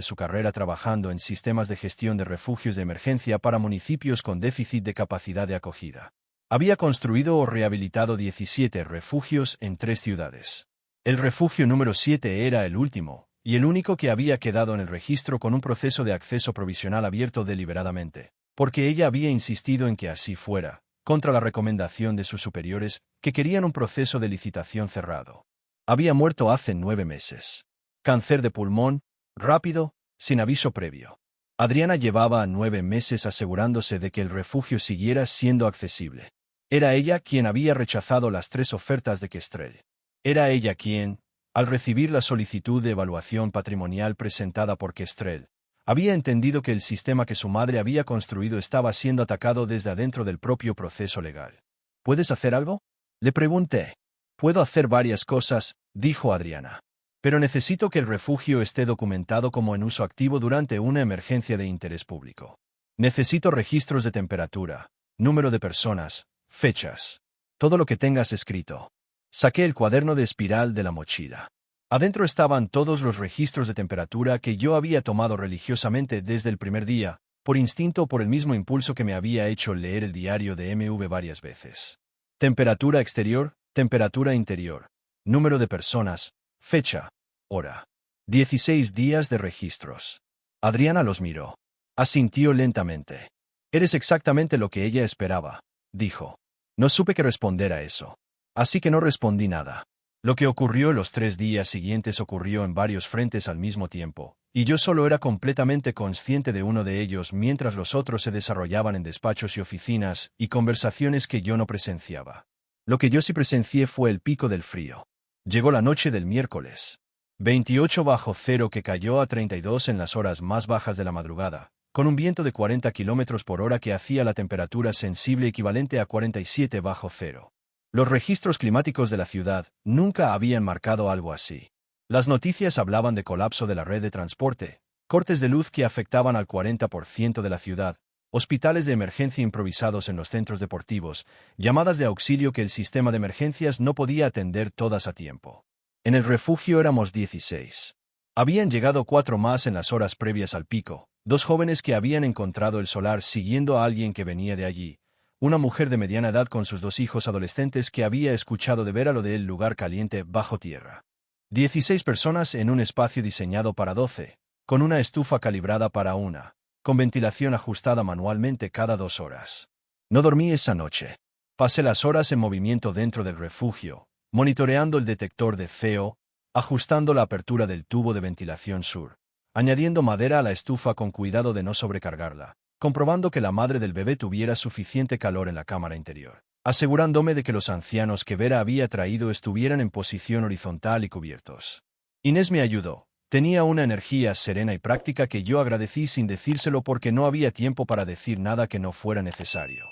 su carrera trabajando en sistemas de gestión de refugios de emergencia para municipios con déficit de capacidad de acogida. Había construido o rehabilitado 17 refugios en 3 ciudades. El refugio número 7 era el último, y el único que había quedado en el registro con un proceso de acceso provisional abierto deliberadamente, porque ella había insistido en que así fuera, contra la recomendación de sus superiores, que querían un proceso de licitación cerrado. Había muerto hace 9 meses. Cáncer de pulmón, rápido, sin aviso previo. Adriana llevaba 9 meses asegurándose de que el refugio siguiera siendo accesible. Era ella quien había rechazado las 3 ofertas de Kestrel. Era ella quien, al recibir la solicitud de evaluación patrimonial presentada por Kestrel, había entendido que el sistema que su madre había construido estaba siendo atacado desde adentro del propio proceso legal. ¿Puedes hacer algo? Le pregunté. Puedo hacer varias cosas, dijo Adriana. Pero necesito que el refugio esté documentado como en uso activo durante una emergencia de interés público. Necesito registros de temperatura, número de personas, fechas. Todo lo que tengas escrito. Saqué el cuaderno de espiral de la mochila. Adentro estaban todos los registros de temperatura que yo había tomado religiosamente desde el primer día, por instinto o por el mismo impulso que me había hecho leer el diario de MV varias veces. Temperatura exterior, temperatura interior, número de personas, fecha, hora. 16 días de registros. Adriana los miró. Asintió lentamente. Eres exactamente lo que ella esperaba, dijo. No supe qué responder a eso. Así que no respondí nada. Lo que ocurrió los 3 días siguientes ocurrió en varios frentes al mismo tiempo, y yo solo era completamente consciente de uno de ellos mientras los otros se desarrollaban en despachos y oficinas y conversaciones que yo no presenciaba. Lo que yo sí presencié fue el pico del frío. Llegó la noche del miércoles. 28 bajo cero que cayó a 32 en las horas más bajas de la madrugada, con un viento de 40 km por hora que hacía la temperatura sensible equivalente a 47 bajo cero. Los registros climáticos de la ciudad nunca habían marcado algo así. Las noticias hablaban de colapso de la red de transporte, cortes de luz que afectaban al 40% de la ciudad, hospitales de emergencia improvisados en los centros deportivos, llamadas de auxilio que el sistema de emergencias no podía atender todas a tiempo. En el refugio éramos 16. Habían llegado 4 más en las horas previas al pico, 2 jóvenes que habían encontrado el solar siguiendo a alguien que venía de allí, una mujer de mediana edad con sus 2 hijos adolescentes que había escuchado de ver a lo del lugar caliente bajo tierra. 16 personas en un espacio diseñado para 12, con una estufa calibrada para una, con ventilación ajustada manualmente cada 2 horas. No dormí esa noche. Pasé las horas en movimiento dentro del refugio, monitoreando el detector de CO, ajustando la apertura del tubo de ventilación sur, añadiendo madera a la estufa con cuidado de no sobrecargarla, comprobando que la madre del bebé tuviera suficiente calor en la cámara interior, asegurándome de que los ancianos que Vera había traído estuvieran en posición horizontal y cubiertos. Inés me ayudó. Tenía una energía serena y práctica que yo agradecí sin decírselo porque no había tiempo para decir nada que no fuera necesario.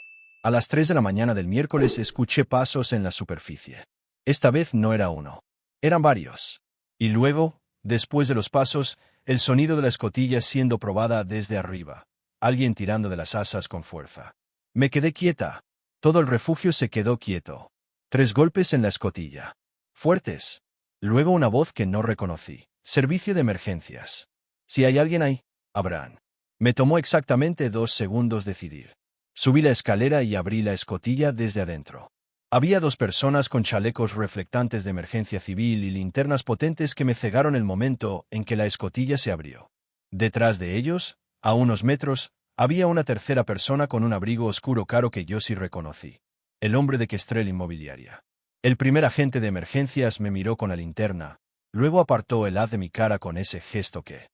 A las 3 de la mañana del miércoles escuché pasos en la superficie. Esta vez no era uno. Eran varios. Y luego, después de los pasos, el sonido de la escotilla siendo probada desde arriba. Alguien tirando de las asas con fuerza. Me quedé quieta. Todo el refugio se quedó quieto. 3 golpes en la escotilla. Fuertes. Luego una voz que no reconocí. Servicio de emergencias. Si hay alguien ahí, habrán. Me tomó exactamente 2 segundos decidir. Subí la escalera y abrí la escotilla desde adentro. Había 2 personas con chalecos reflectantes de emergencia civil y linternas potentes que me cegaron el momento en que la escotilla se abrió. Detrás de ellos, a unos metros, había una tercera persona con un abrigo oscuro caro que yo sí reconocí. El hombre de Kestrel Inmobiliaria. El primer agente de emergencias me miró con la linterna, luego apartó el haz de mi cara con ese gesto que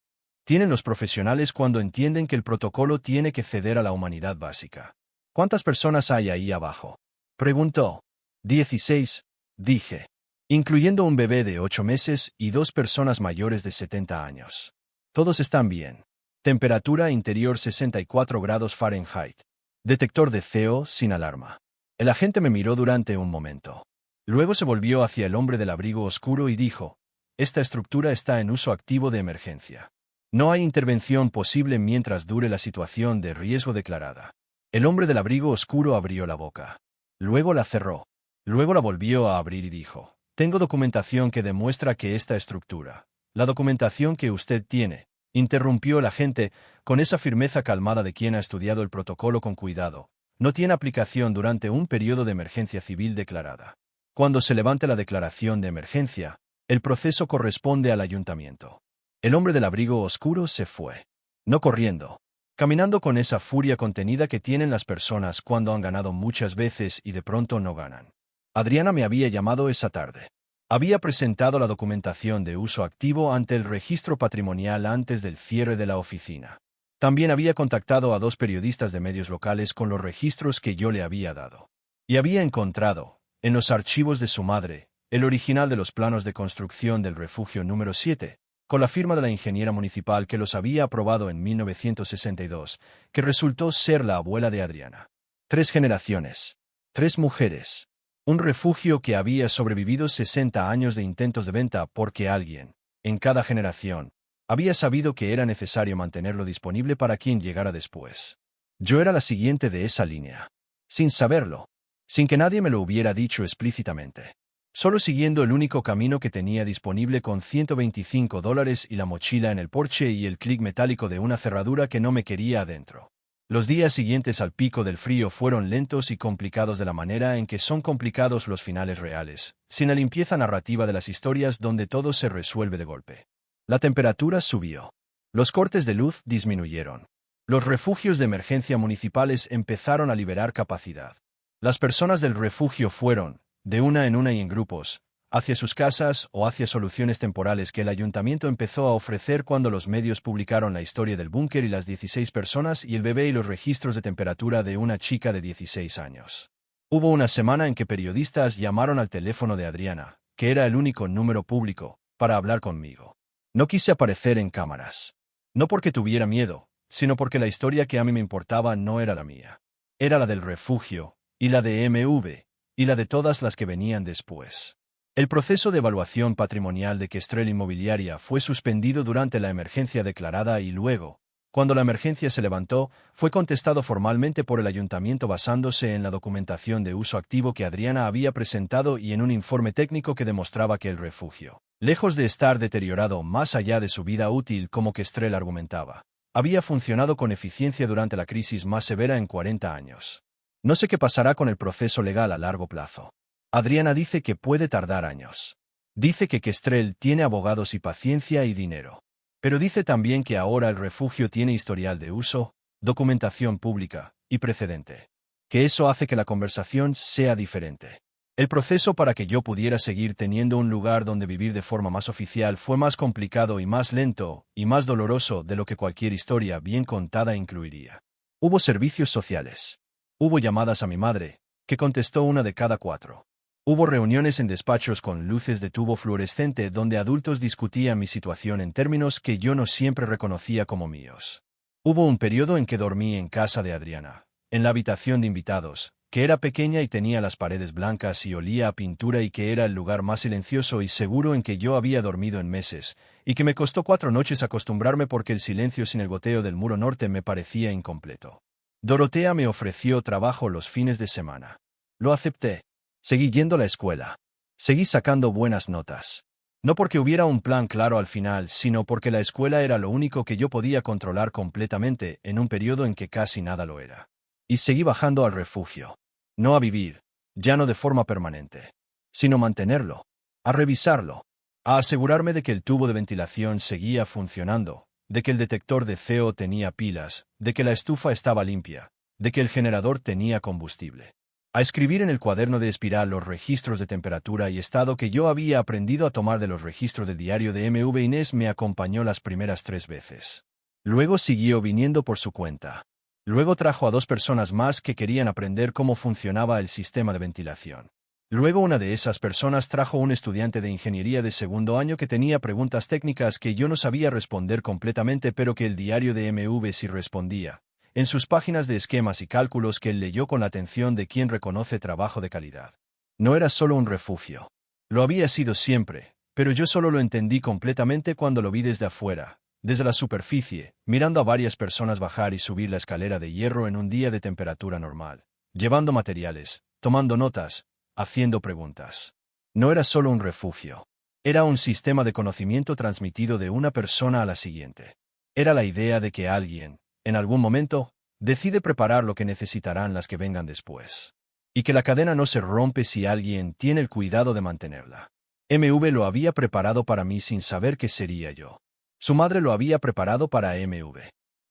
tienen los profesionales cuando entienden que el protocolo tiene que ceder a la humanidad básica. ¿Cuántas personas hay ahí abajo?, preguntó. 16, dije, incluyendo un bebé de 8 meses y 2 personas mayores de 70 años. Todos están bien. Temperatura interior 64 grados Fahrenheit. Detector de CO sin alarma. El agente me miró durante un momento. Luego se volvió hacia el hombre del abrigo oscuro y dijo, esta estructura está en uso activo de emergencia. No hay intervención posible mientras dure la situación de riesgo declarada. El hombre del abrigo oscuro abrió la boca. Luego la cerró. Luego la volvió a abrir y dijo, tengo documentación que demuestra que esta estructura, la documentación que usted tiene, interrumpió el agente con esa firmeza calmada de quien ha estudiado el protocolo con cuidado, no tiene aplicación durante un periodo de emergencia civil declarada. Cuando se levante la declaración de emergencia, el proceso corresponde al ayuntamiento. El hombre del abrigo oscuro se fue. No corriendo. Caminando con esa furia contenida que tienen las personas cuando han ganado muchas veces y de pronto no ganan. Adriana me había llamado esa tarde. Había presentado la documentación de uso activo ante el registro patrimonial antes del cierre de la oficina. También había contactado a 2 periodistas de medios locales con los registros que yo le había dado. Y había encontrado, en los archivos de su madre, el original de los planos de construcción del refugio número 7, con la firma de la ingeniera municipal que los había aprobado en 1962, que resultó ser la abuela de Adriana. 3 generaciones. 3 mujeres. Un refugio que había sobrevivido 60 años de intentos de venta porque alguien, en cada generación, había sabido que era necesario mantenerlo disponible para quien llegara después. Yo era la siguiente de esa línea. Sin saberlo. Sin que nadie me lo hubiera dicho explícitamente. Solo siguiendo el único camino que tenía disponible con $125 y la mochila en el porche y el clic metálico de una cerradura que no me quería adentro. Los días siguientes al pico del frío fueron lentos y complicados de la manera en que son complicados los finales reales, sin la limpieza narrativa de las historias donde todo se resuelve de golpe. La temperatura subió. Los cortes de luz disminuyeron. Los refugios de emergencia municipales empezaron a liberar capacidad. Las personas del refugio fueron, de una y en grupos, hacia sus casas o hacia soluciones temporales que el ayuntamiento empezó a ofrecer cuando los medios publicaron la historia del búnker y las 16 personas y el bebé y los registros de temperatura de una chica de 16 años. Hubo una semana en que periodistas llamaron al teléfono de Adriana, que era el único número público, para hablar conmigo. No quise aparecer en cámaras. No porque tuviera miedo, sino porque la historia que a mí me importaba no era la mía. Era la del refugio, y la de MV, y la de todas las que venían después. El proceso de evaluación patrimonial de Kestrel Inmobiliaria fue suspendido durante la emergencia declarada y luego, cuando la emergencia se levantó, fue contestado formalmente por el ayuntamiento basándose en la documentación de uso activo que Adriana había presentado y en un informe técnico que demostraba que el refugio Lejos de estar deteriorado más allá de su vida útil, como Kestrel argumentaba, había funcionado con eficiencia durante la crisis más severa en 40 años. No sé qué pasará con el proceso legal a largo plazo. Adriana dice que puede tardar años. Dice que Kestrel tiene abogados y paciencia y dinero. Pero dice también que ahora el refugio tiene historial de uso, documentación pública y precedente. Que eso hace que la conversación sea diferente. El proceso para que yo pudiera seguir teniendo un lugar donde vivir de forma más oficial fue más complicado y más lento y más doloroso de lo que cualquier historia bien contada incluiría. Hubo servicios sociales. Hubo llamadas a mi madre, que contestó una de cada 4. Hubo reuniones en despachos con luces de tubo fluorescente donde adultos discutían mi situación en términos que yo no siempre reconocía como míos. Hubo un periodo en que dormí en casa de Adriana, en la habitación de invitados, que era pequeña y tenía las paredes blancas y olía a pintura y que era el lugar más silencioso y seguro en que yo había dormido en meses, y que me costó 4 noches acostumbrarme porque el silencio sin el goteo del muro norte me parecía incompleto. Dorotea me ofreció trabajo los fines de semana. Lo acepté. Seguí yendo a la escuela. Seguí sacando buenas notas. No porque hubiera un plan claro al final, sino porque la escuela era lo único que yo podía controlar completamente en un periodo en que casi nada lo era. Y seguí bajando al refugio. No a vivir, ya no de forma permanente, sino mantenerlo, a revisarlo, a asegurarme de que el tubo de ventilación seguía funcionando, de que el detector de CO tenía pilas, de que la estufa estaba limpia, de que el generador tenía combustible. A escribir en el cuaderno de espiral los registros de temperatura y estado que yo había aprendido a tomar de los registros del diario de MV. Inés me acompañó las primeras 3 veces. Luego siguió viniendo por su cuenta. Luego trajo a 2 personas más que querían aprender cómo funcionaba el sistema de ventilación. Luego una de esas personas trajo un estudiante de ingeniería de segundo año que tenía preguntas técnicas que yo no sabía responder completamente pero que el diario de MV sí respondía, en sus páginas de esquemas y cálculos que él leyó con la atención de quien reconoce trabajo de calidad. No era solo un refugio. Lo había sido siempre, pero yo solo lo entendí completamente cuando lo vi desde afuera. Desde la superficie, mirando a varias personas bajar y subir la escalera de hierro en un día de temperatura normal, llevando materiales, tomando notas, haciendo preguntas. No era solo un refugio. Era un sistema de conocimiento transmitido de una persona a la siguiente. Era la idea de que alguien, en algún momento, decide preparar lo que necesitarán las que vengan después. Y que la cadena no se rompe si alguien tiene el cuidado de mantenerla. MV lo había preparado para mí sin saber qué sería yo. Su madre lo había preparado para MV.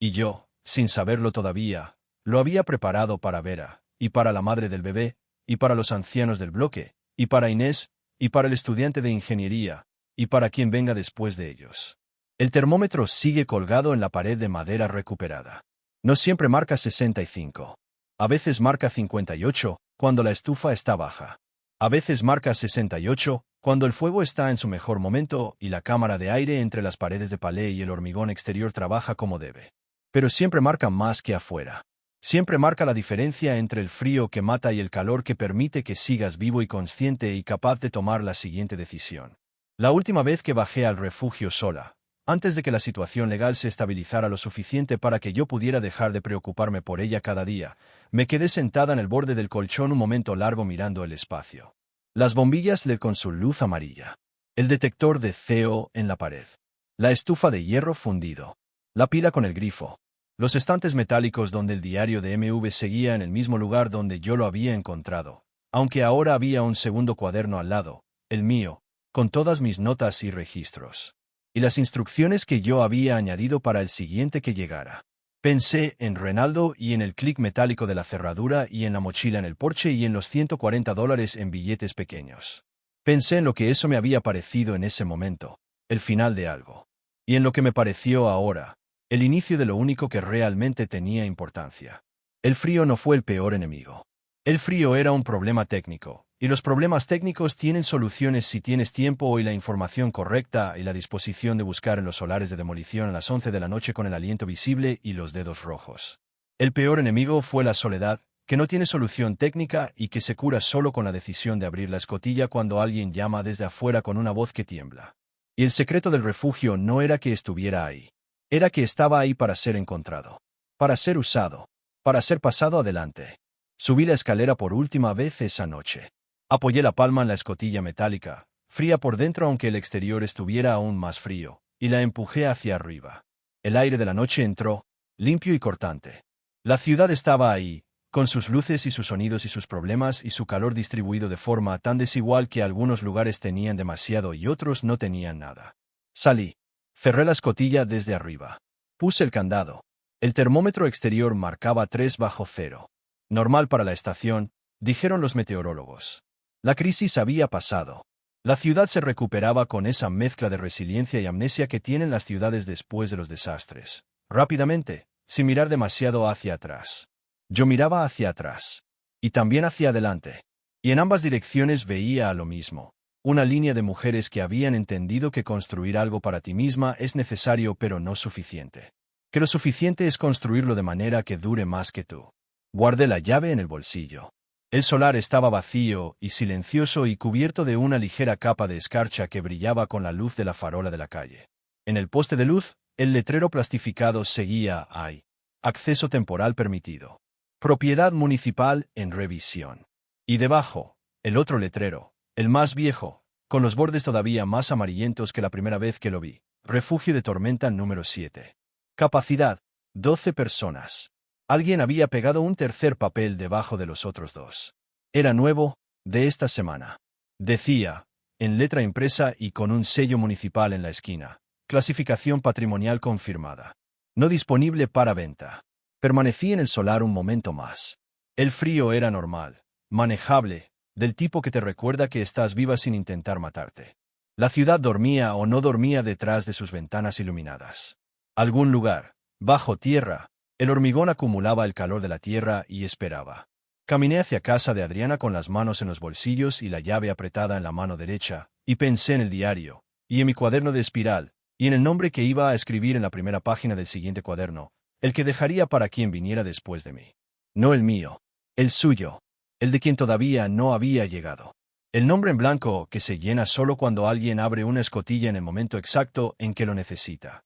Y yo, sin saberlo todavía, lo había preparado para Vera, y para la madre del bebé, y para los ancianos del bloque, y para Inés, y para el estudiante de ingeniería, y para quien venga después de ellos. El termómetro sigue colgado en la pared de madera recuperada. No siempre marca 65. A veces marca 58, cuando la estufa está baja. A veces marca 68, cuando el fuego está en su mejor momento y la cámara de aire entre las paredes de palé y el hormigón exterior trabaja como debe. Pero siempre marca más que afuera. Siempre marca la diferencia entre el frío que mata y el calor que permite que sigas vivo y consciente y capaz de tomar la siguiente decisión. La última vez que bajé al refugio sola, antes de que la situación legal se estabilizara lo suficiente para que yo pudiera dejar de preocuparme por ella cada día, me quedé sentada en el borde del colchón un momento largo mirando el espacio. Las bombillas LED con su luz amarilla. El detector de CO en la pared. La estufa de hierro fundido. La pila con el grifo. Los estantes metálicos donde el diario de MV seguía en el mismo lugar donde yo lo había encontrado, aunque ahora había un segundo cuaderno al lado, el mío, con todas mis notas y registros. Y las instrucciones que yo había añadido para el siguiente que llegara. Pensé en Renaldo y en el clic metálico de la cerradura y en la mochila en el porche y en los $140 en billetes pequeños. Pensé en lo que eso me había parecido en ese momento, el final de algo. Y en lo que me pareció ahora, el inicio de lo único que realmente tenía importancia. El frío no fue el peor enemigo. El frío era un problema técnico, y los problemas técnicos tienen soluciones si tienes tiempo y la información correcta y la disposición de buscar en los solares de demolición a las 11 de la noche con el aliento visible y los dedos rojos. El peor enemigo fue la soledad, que no tiene solución técnica y que se cura solo con la decisión de abrir la escotilla cuando alguien llama desde afuera con una voz que tiembla. Y el secreto del refugio no era que estuviera ahí. Era que estaba ahí para ser encontrado, para ser usado, para ser pasado adelante. Subí la escalera por última vez esa noche. Apoyé la palma en la escotilla metálica, fría por dentro aunque el exterior estuviera aún más frío, y la empujé hacia arriba. El aire de la noche entró, limpio y cortante. La ciudad estaba ahí, con sus luces y sus sonidos y sus problemas y su calor distribuido de forma tan desigual que algunos lugares tenían demasiado y otros no tenían nada. Salí. Cerré la escotilla desde arriba. Puse el candado. El termómetro exterior marcaba 3 bajo cero. Normal para la estación, dijeron los meteorólogos. La crisis había pasado. La ciudad se recuperaba con esa mezcla de resiliencia y amnesia que tienen las ciudades después de los desastres. Rápidamente, sin mirar demasiado hacia atrás. Yo miraba hacia atrás. Y también hacia adelante. Y en ambas direcciones veía a lo mismo. Una línea de mujeres que habían entendido que construir algo para ti misma es necesario pero no suficiente. Que lo suficiente es construirlo de manera que dure más que tú. Guardé la llave en el bolsillo. El solar estaba vacío y silencioso y cubierto de una ligera capa de escarcha que brillaba con la luz de la farola de la calle. En el poste de luz, el letrero plastificado seguía ahí. Acceso temporal permitido. Propiedad municipal en revisión. Y debajo, el otro letrero, el más viejo, con los bordes todavía más amarillentos que la primera vez que lo vi. Refugio de tormenta número 7. Capacidad, 12 personas. Alguien había pegado un tercer papel debajo de los otros dos. Era nuevo, de esta semana. Decía, en letra impresa y con un sello municipal en la esquina, clasificación patrimonial confirmada. No disponible para venta. Permanecí en el solar un momento más. El frío era normal, manejable, del tipo que te recuerda que estás viva sin intentar matarte. La ciudad dormía o no dormía detrás de sus ventanas iluminadas. Algún lugar, bajo tierra, el hormigón acumulaba el calor de la tierra y esperaba. Caminé hacia casa de Adriana con las manos en los bolsillos y la llave apretada en la mano derecha, y pensé en el diario, y en mi cuaderno de espiral, y en el nombre que iba a escribir en la primera página del siguiente cuaderno, el que dejaría para quien viniera después de mí. No el mío, el suyo, el de quien todavía no había llegado. El nombre en blanco que se llena solo cuando alguien abre una escotilla en el momento exacto en que lo necesita.